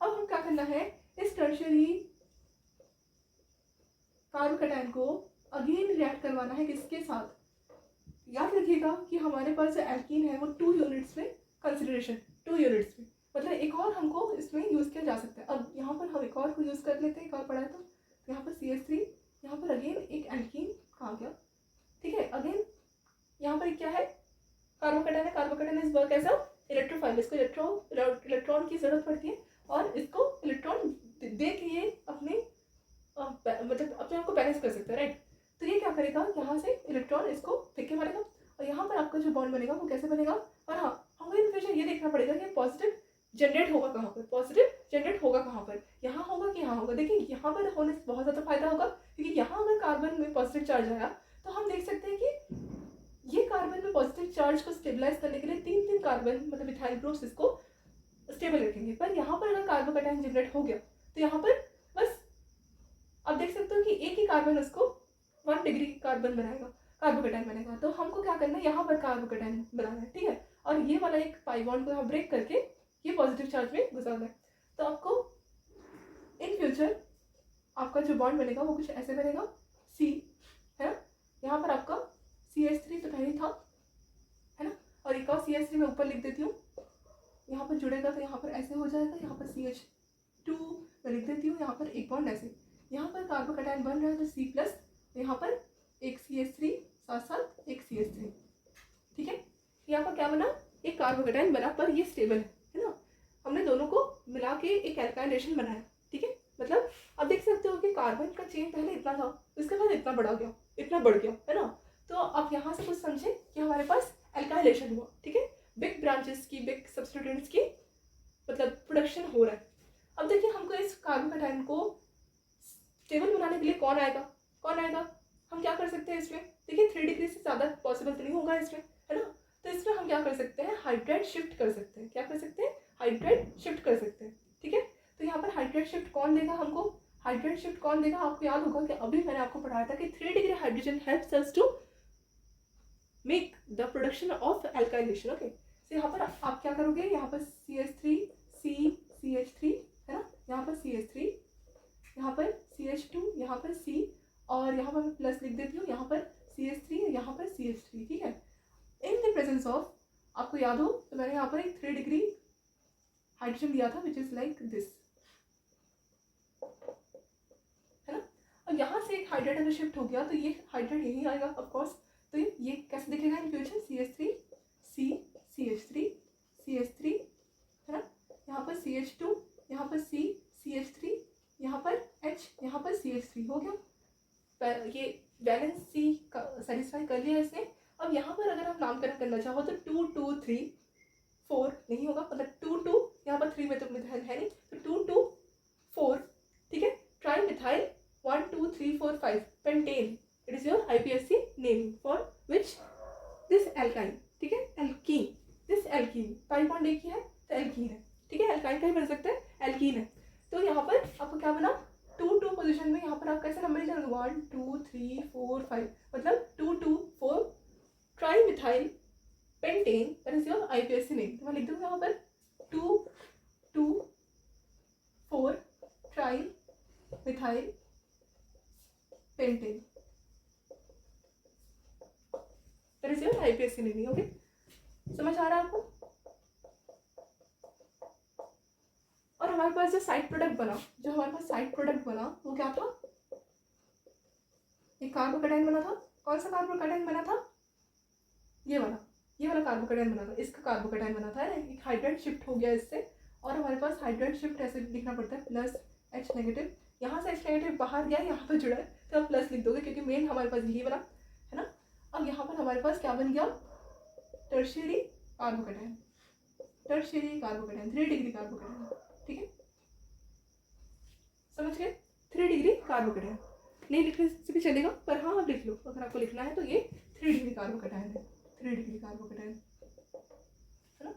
अब हम क्या करना है, इस टर्शियरी कार्बोकैटायन को अगेन रिएक्ट करवाना है किसके साथ, याद रखिएगा कि हमारे पास जो एल्कीन है वो 2 यूनिट्स में कंसिडरेशन, 2 यूनिट्स में, मतलब एक और हमको इसमें यूज़ किया जा सकता है। अब यहाँ पर हम एक और को यूज़ कर लेते हैं, एक और पढ़ा है तो यहाँ पर CH3, यहाँ पर अगेन एक एल्कीन आ गया। ठीक है, अगेन यहाँ पर क्या है, कार्बोकैटायन है, carbocation is work as a electrophile, इसको इलेक्ट्रॉन की जरूरत पड़ती है, और इसको इलेक्ट्रॉन दे के ये अपने मतलब अपने आप को बैलेंस कर सकता है, राइट। तो ये क्या करेगा, यहाँ से इलेक्ट्रॉन इसको फेंक के मारेगा, और यहाँ पर आपका जो बॉन्ड बनेगा वो कैसे बनेगा। और हाँ, हमको इन फ्यूचर ये देखना पड़ेगा कि पॉजिटिव जनरेट होगा कहाँ पर, यहाँ होगा कि यहाँ होगा। देखिए, यहाँ पर होने से बहुत ज़्यादा फायदा होगा, क्योंकि यहाँ अगर कार्बन में पॉजिटिव चार्ज आया तो हम देख सकते हैं कि ये कार्बन में पॉजिटिव चार्ज को स्टेबलाइज करने के लिए 3 कार्बन मतलब मिथाइल ग्रुप्स इसको स्टेबल रखेंगे। पर यहाँ पर अगर कार्बोकैटायन जनरेट हो गया तो यहाँ पर बस आप देख सकते हो कि एक ही कार्बन उसको 1 डिग्री कार्बन बनाएगा, कार्बोकैटायन बनेगा। तो हमको क्या करना है, यहाँ पर कार्बोकैटायन बनाना है। ठीक है, और ये वाला एक पाई बॉन्ड को यहाँ ब्रेक करके ये पॉजिटिव चार्ज में गुजारना है। तो आपको इन फ्यूचर आपका जो बॉन्ड बनेगा वो कुछ ऐसे बनेगा, C, है ना, यहाँ पर आपका CH3 तो पहले था, है ना, और एक और CH3 मैं ऊपर लिख देती हूँ, यहाँ पर जुड़ेगा तो यहाँ पर ऐसे हो जाएगा, यहाँ पर CH2 मैं लिख देती हूँ, यहाँ पर एक बॉन्ड ऐसे, यहाँ पर कार्बोकैटायन बन रहा है तो C+, यहाँ पर एक CH3 साथ साथ एक CH3। ठीक है, यहाँ पर क्या बना, एक कार्बोकैटायन बना, पर ये स्टेबल है ना। हमने दोनों को मिला के एक एल्काइलेशन बनाया। ठीक है, पहले इतना था, उसके बाद इतना बढ़ा गया, इतना बढ़ गया, है ना। तो आप यहाँ से कुछ समझे कि हमारे पास एल्काइलेशन हुआ, ठीक है, बिग ब्रांचेस की, बिग सब्स्टिट्यूएंट्स की मतलब प्रोडक्शन हो रहा है। अब देखिए हमको इस कार्बोकेटाइन को स्टेबल बनाने के लिए कौन आएगा, हम क्या कर सकते हैं इसमें, देखिए 3 डिग्री से ज़्यादा पॉसिबल तो नहीं होगा इसमें, है ना। तो इसमें हम क्या कर सकते हैं, हाइड्राइड शिफ्ट कर सकते हैं, क्या कर सकते हैं, हाइड्राइड शिफ्ट कर सकते हैं, ठीक है। तो यहाँ पर हाइड्राइड शिफ्ट कौन देगा हमको, हाइड्राइड शिफ्ट कौन देगा, आपको याद होगा कि अभी मैंने आपको पढ़ाया था कि 3 degree hydrogen helps us to make the production of alkylation, okay. तो यहाँ पर आप क्या करोगे, यहाँ पर CH3 CH3, है ना, यहाँ पर CH3, यहाँ पर CH2, यहाँ पर C, और यहाँ पर मैं प्लस लिख देती हूँ, यहाँ पर CH3, यहाँ पर CH3, ठीक है। इन द प्रेजेंस ऑफ, आपको याद हो तो मैंने यहाँ पर एक 3 डिग्री हाइड्रोजन दिया था विच इज लाइक दिस, है ना। अब यहाँ से एक हाइड्राइड अगर शिफ्ट हो गया तो ये हाइड्राइड यही आएगा ऑफकोर्स। तो ये कैसे दिखेगा in future, CH3 C CH3 CH3, है ना, यहाँ पर CH2, यहाँ पर C CH3, यहाँ पर H, यहाँ पर CH3, हो गया। ये बैलेंस C का सेटिस्फाई कर लिया इसने। अब यहाँ पर अगर आप नामकरण करना चाहो तो 2 2 3 4 नहीं होगा, मतलब 2 2, यहाँ पर 3 में तो मिथाइल है नहीं, तो 2 2 4, ठीक है। Tri methyl 1 2 3 4 5 pentane, it is your IPSC name for which this alkyne, ठीक है, alkene, this alkene, pi bond एक ही है तो एल्कीन है, ठीक है। एल्काइन का ही बन सकता है, एल्कीन है। तो यहाँ पर आपको क्या बना, 2 2 पोजिशन में यहाँ पर आप कैसे नंबर लिखेंगे, 1 2 3 4 5, मतलब 2 2 4 tri methyl pentane, that is your IPSC name. तो मैं लिख दूँगा यहाँ पर 2 2 4 tri methyl pentane, that is your IPSC name, okay. समझ आ रहा है आपको। और हमारे पास जो साइड प्रोडक्ट बना, वो क्या था, एक कार्बोकेटाइन बना था। कौन सा कार्बोकेटाइन बना था, ये वाला कार्बोकेटाइन बना था, इसका कार्बोकेटाइन बना था, एक हाइड्राइड शिफ्ट हो गया इससे, और हमारे पास हाइड्राइड शिफ्ट ऐसे लिखना पड़ता है, प्लस H नेगेटिव, यहाँ से H नेगेटिव बाहर गया, यहाँ पर जुड़ा है तो आप प्लस लिख दोगे क्योंकि मेन हमारे पास यही बना, है ना। अब यहाँ पर हमारे पास क्या बन गया, टर्शियरी कार्बोकेटाइन, 3 डिग्री कार्बोकेटाइन, ठीक है, समझ गए। 3 डिग्री कार्बोकेटाइन नहीं लिखने से भी चलेगा, पर हाँ आप लिख लो, अगर आपको लिखना है तो ये 3 डिग्री कार्बोकेटाइन है, 3 डिग्री कार्बोकेटाइन, है ना।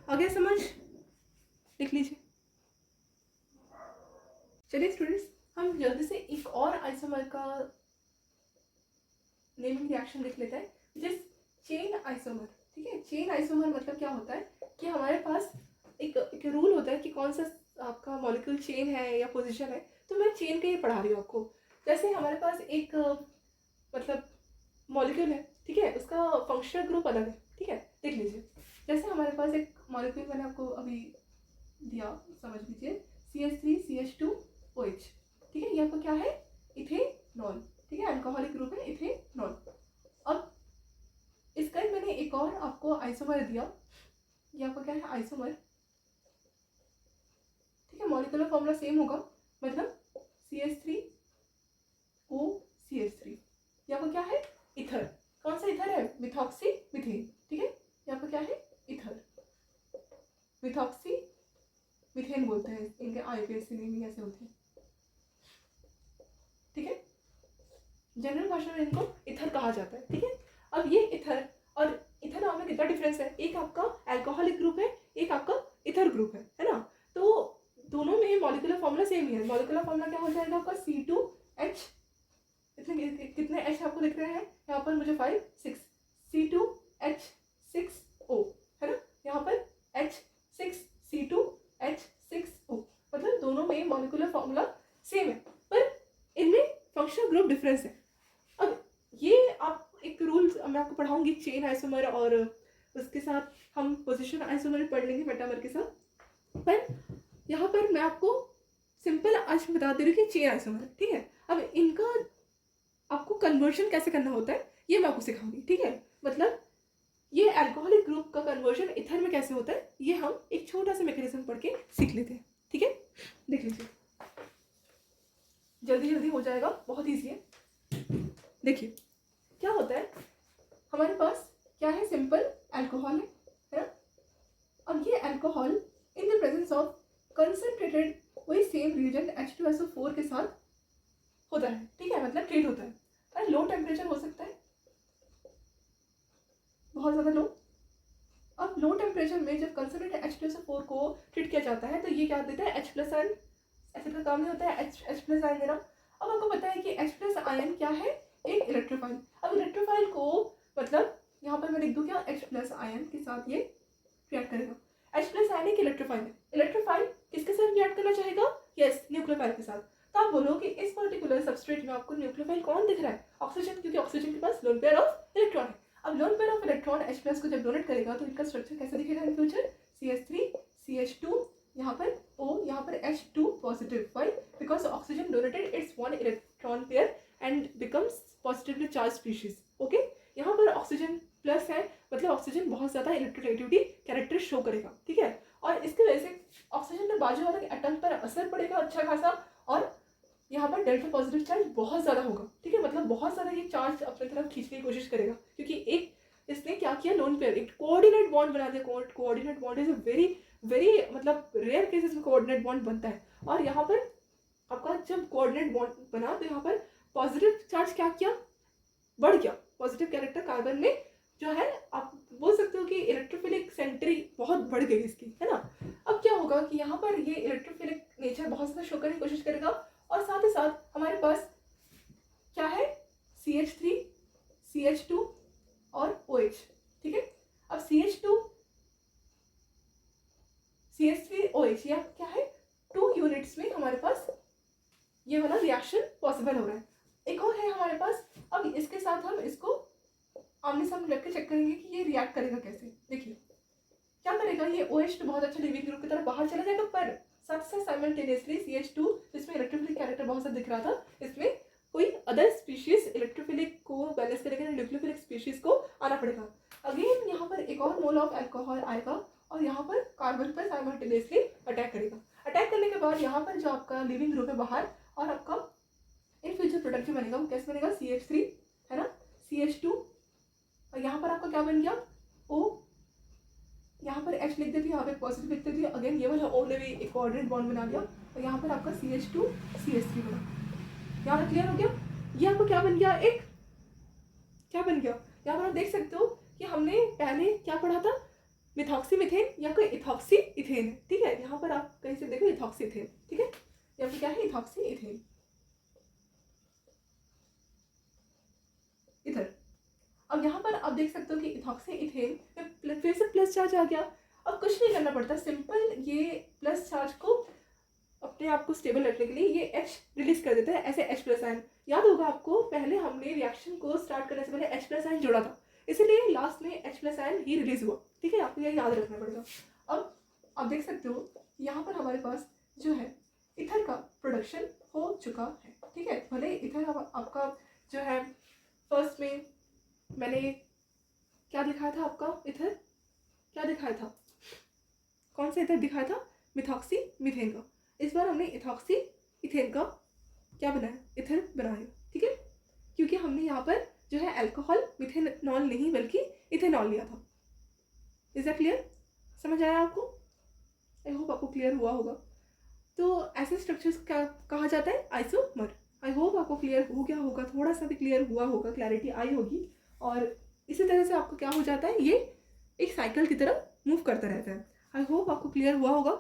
आगे समझ, लिख लीजिए। चलिए स्टूडेंट्स, हम जल्दी से एक और आइसोमर का नेमिंग रिएक्शन लिख लेते हैं, जिस चेन आइसोमर, ठीक है। चेन आइसोमर मतलब क्या होता है कि हमारे पास एक रूल होता है कि कौन सा आपका मॉलिक्यूल चेन है या पोजीशन है। तो मैं चेन का ये पढ़ा रही हूँ आपको। जैसे हमारे पास एक मतलब मॉलिक्यूल है, ठीक है, उसका फंक्शनल ग्रुप अलग है, ठीक है। देख लीजिए, जैसे हमारे पास एक मॉलिक्यूल मैंने आपको अभी दिया, समझ लीजिए, CH3 CH2 OH, ठीक है, ये आपका क्या है, इथेनॉल, ठीक है, अल्कोहलिक ग्रुप है इथेनॉल। अब इसका ही मैंने एक और आपको आइसोमर दिया, ये आपका क्या है, आइसोमर, ठीक है, मॉलिक्यूलर फॉर्मूला सेम होगा, मतलब CH3 OCH3, ये आपका क्या है, इथर। कौन सा इथर है, मिथॉक्सी मिथेन, ठीक है, ये आपका क्या है, इथर, मिथॉक्सी मिथेन बोलते हैं, इनके IPSC नेम ऐसे होते हैं, ठीक है, जनरल भाषा में इनको इथर कहा जाता है, ठीक है। अब ये इथर और इथेनॉल में कितना डिफरेंस है, एक आपका अल्कोहलिक ग्रुप है, एक आपका इथर ग्रुप है ना। तो दोनों में मॉलिक्यूलर फॉर्मूला सेम ही है। मॉलिक्यूलर फॉर्मूला क्या हो जाएगा आपका, C2H, कितने H आपको दिख रहे हैं यहाँ पर, मुझे 5 6, C2H6O, है ना, यहाँ पर H6 C2H6O, मतलब दोनों में मॉलिक्यूलर फॉर्मूला सेम है, पर इनमें फंक्शनल ग्रुप डिफरेंस है। अब ये आप एक रूल मैं आपको पढ़ाऊंगी चेन आइसोमर, और उसके साथ हम पोजीशन आइसोमर पढ़ लेंगे मेटामर के साथ। पर यहाँ पर मैं आपको सिंपल आज बता दे रही हूँ कि चेन आइसोमर, ठीक है। अब इनका आपको कन्वर्जन कैसे करना होता है ये मैं आपको सिखाऊंगी, ठीक है। मतलब ये अल्कोहलिक ग्रुप का कन्वर्जन इथर में कैसे होता है, ये हम एक छोटा सा मैकेनिज्म पढ़ के सीख लेते हैं, ठीक है। देख लीजिए, जल्दी जल्दी हो जाएगा, बहुत ईजी है। देखिए क्या होता है, हमारे पास क्या है, सिंपल अल्कोहल है ना। अब ये alcohol in the presence of concentrated वही सेम रिएजेंट H2SO4 के साथ होता है, ठीक है, मतलब ट्रीट होता है। और लो टेम्परेचर हो सकता है, बहुत ज़्यादा लो। अब लो टेम्परेचर में जब कंसंट्रेटेड H2SO4 को ट्रीट किया जाता है तो ये क्या देता है, H+ आयन। एसिड का काम नहीं होता है H+ आयन देना। अब आपको पता है कि H+ आयन क्या है, एक इलेक्ट्रोफाइल। अब इलेक्ट्रोफाइल को मतलब यहाँ पर मैं लिख दूँ क्या, H+ आयन के साथ ये रिएक्ट करेगा। H+ आयन एक इलेक्ट्रोफाइल है। इलेक्ट्रोफाइल किसके साथ रिएक्ट करना चाहेगा, यस, न्यूक्लियोफाइल के साथ। तो आप बोलो कि इस पर्टिकुलर सबस्ट्रेट में आपको न्यूक्लियोफाइल कौन दिख रहा है, ऑक्सीजन, क्योंकि ऑक्सीजन के पास लोन पेयर ऑफ इलेक्ट्रॉन है। अब loan pair of electron H+ को जब डोनेट करेगा तो इनका स्ट्रक्चर कैसा दिखेगा इन फ्यूचर, CH3 CH2, यहाँ पर O, यहाँ पर H2 positive. Why, because oxygen donated it's one electron pair and becomes positively charge species. Okay, यहाँ पर ऑक्सीजन प्लस है, मतलब ऑक्सीजन बहुत ज़्यादा इलेक्ट्रोनेगेटिविटी कैरेक्टर शो करेगा, ठीक है। और इसकी वजह से ऑक्सीजन में बाजू वाले एटम पर असर पड़ेगा अच्छा खासा, और यहाँ पर डेल्टा पॉजिटिव चार्ज बहुत ज़्यादा होगा, ठीक है, मतलब बहुत ज़्यादा ये चार्ज अपनी तरफ खींचने की कोशिश करेगा, क्योंकि एक इसने क्या किया, लोन पेयर एक कोऑर्डिनेट बॉन्ड बना दिया। Coordinate bond is a very very मतलब रेयर केसेस में कोऑर्डिनेट बॉन्ड बनता है। और यहाँ पर आपका जब कोऑर्डिनेट बॉन्ड बना तो यहाँ पर पॉजिटिव चार्ज क्या किया, बढ़ गया। पॉजिटिव कैरेक्टर कार्बन में जो है, आप बोल सकते हो कि इलेक्ट्रोफिलिक सेंट्री बहुत बढ़ गई इसकी, है ना। अब क्या होगा कि यहाँ पर ये इलेक्ट्रोफिलिक नेचर बहुत ज़्यादा शो करने की कोशिश करेगा, और साथ ही साथ हमारे पास क्या है, CH3 CH2 और OH, ठीक है। अब CH2 CH3 OH या क्या है, 2 यूनिट्स में हमारे पास ये वाला रिएक्शन पॉसिबल हो रहा है। एक और है हमारे पास, अब इसके साथ हम इसको आमने सामने रख के चेक करेंगे कि ये रिएक्ट करेगा कैसे। देखिए क्या करेगा, ये OH तो बहुत अच्छा लिविंग ग्रुप की तरफ बाहर चला जाएगा, पर साथ साथ साइमल्टेनियसली CH2 जिसमें इलेक्ट्रोफिलिक कैरेक्टर बहुत सा दिख रहा था, इसमें कोई अदर स्पीशीज इलेक्ट्रोफिलिक को बैलेंस करेगा, न्यूक्लियोफिलिक स्पीशीज को आना पड़ेगा। अगेन यहाँ पर एक और मोल ऑफ अल्कोहल आएगा और यहाँ पर कार्बन पर साइमल्टेनियसली अटैक करेगा। अटैक करने के बाद यहाँ पर जो आपका लिविंग ग्रुप है बाहर, और आपका इन फ्यूचर प्रोडक्ट जो बनेगा वो कैसे बनेगा, CH3 है ना, CH2, और यहाँ पर आपका क्या बन गया, O, यहाँ पर H लिख देती है, यहाँ पे पॉजिटिव लिख देती है। अगेन ये वाला O ने भी एक कोऑर्डिनेट बॉन्ड बना दिया, और यहाँ पर आपका CH2 CH3 बना। यहाँ क्लियर हो गया। ये आपको क्या बन गया, एक क्या बन गया, यहाँ पर आप देख सकते हो कि हमने पहले क्या पढ़ा था, मिथॉक्सी मिथेन या कोई इथॉक्सी इथेन, ठीक है। यहाँ पर आप कहीं से देखो इथॉक्सी इथेन, ठीक है, यहाँ पर क्या है, इथॉक्सी इथेन इधर। अब यहाँ पर आप देख सकते हो कि इथॉक्सी इथेन में फिर से प्लस चार्ज आ गया। अब कुछ नहीं करना पड़ता, सिंपल ये प्लस चार्ज को अपने आप को स्टेबल रखने के लिए ये H रिलीज कर देता है, ऐसे H+ आयन। याद होगा आपको, पहले हमने रिएक्शन को स्टार्ट करने से पहले H+ आयन जोड़ा था, इसीलिए लास्ट में H+ आयन ही रिलीज हुआ, ठीक है, आपको ये याद रखना पड़ेगा। अब आप देख सकते हो यहाँ पर हमारे पास जो है इथर का प्रोडक्शन हो चुका है, ठीक है। भले इथर आपका जो है फर्स्ट में मैंने क्या दिखाया था, आपका इथर क्या दिखाया था, कौन सा इथर दिखाया था, मिथॉक्सी मीथेन का। इस बार हमने इथॉक्सी इथेन का क्या बनाया, इथर बनाया, ठीक है, क्योंकि हमने यहाँ पर जो है अल्कोहल मिथेनॉल नहीं बल्कि इथेनॉल लिया था। इज दैट क्लियर, समझ आया आपको, आई होप आपको क्लियर हुआ होगा। तो ऐसे स्ट्रक्चर्स क्या कहा जाता है, आइसोमर। आई होप आपको क्लियर हो गया होगा, थोड़ा सा भी क्लियर हुआ होगा, क्लैरिटी आई होगी। और इसी तरह से आपको क्या हो जाता है, ये एक साइकिल की तरह मूव करता रहता है। आई होप आपको क्लियर हुआ होगा,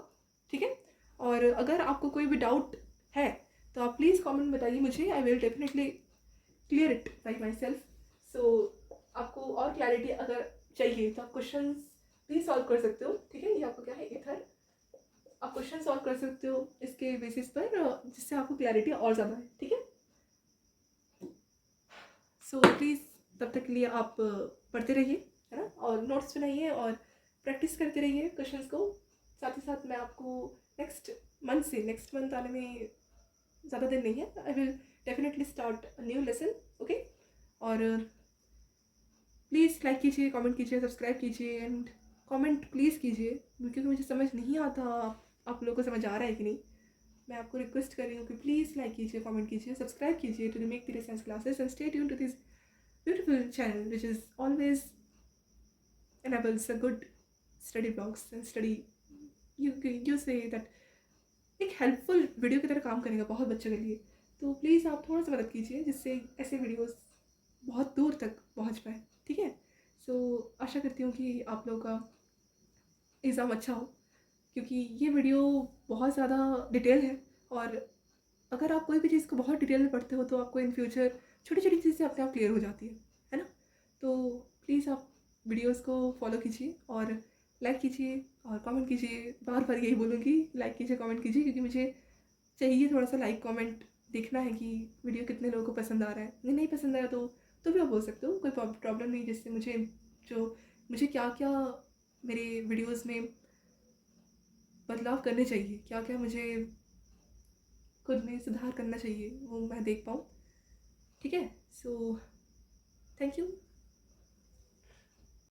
ठीक है। और अगर आपको कोई भी डाउट है तो आप प्लीज़ कमेंट बताइए मुझे, I will definitely clear it by myself. So आपको और क्लैरिटी अगर चाहिए तो आप क्वेश्चन भी सॉल्व कर सकते हो, ठीक है। ये आपको क्या है, इथर, आप क्वेश्चन सॉल्व कर सकते हो इसके बेसिस पर, जिससे आपको क्लैरिटी और ज़्यादा है, ठीक है। सो प्लीज़ तब तक के लिए आप पढ़ते रहिए, है ना, और नोट्स बनाइए और प्रैक्टिस करते रहिए क्वेश्चंस को। साथ ही साथ मैं आपको नेक्स्ट मंथ आने में ज़्यादा दिन नहीं है, आई will definitely start a new lesson, okay. और प्लीज़ लाइक कीजिए, कमेंट कीजिए, सब्सक्राइब कीजिए एंड कमेंट प्लीज़ कीजिए, क्योंकि मुझे समझ नहीं आता आप लोगों को समझ आ रहा है कि नहीं। मैं आपको रिक्वेस्ट कर रही हूँ कि प्लीज़ लाइक कीजिए, कमेंट कीजिए, सब्सक्राइब कीजिए to the make the science classes and stay tuned to this beautiful channel which is always enables a good study blogs and study you say that एक helpful video की तरह काम करेगा बहुत बच्चों के लिए। तो प्लीज़ आप थोड़ा सा मदद कीजिए जिससे ऐसे वीडियोस बहुत दूर तक पहुंच पाए, ठीक है। सो आशा करती हूँ कि आप लोगों का एग्ज़ाम अच्छा हो, क्योंकि ये वीडियो बहुत ज़्यादा डिटेल है और अगर आप कोई भी चीज़ को बहुत डिटेल में पढ़ते हो तो आपको इन फ्यूचर छोटी छोटी चीज़ें अपने आप क्लियर हो जाती है ना। तो प्लीज़ आप वीडियोस को फॉलो कीजिए और लाइक कीजिए और कमेंट कीजिए। बार बार यही बोलूँगी, लाइक कीजिए, कमेंट कीजिए, क्योंकि मुझे चाहिए थोड़ा सा लाइक कमेंट देखना है कि वीडियो कितने लोगों को पसंद आ रहा है। नहीं पसंद आया तो भी आप बोल सकते हो, कोई प्रॉब्लम नहीं। जिससे मुझे क्या क्या मेरे वीडियोज़ में बदलाव करने चाहिए, क्या क्या मुझे खुद में सुधार करना चाहिए, वो मैं देख पाऊँ, ठीक है। So thank you.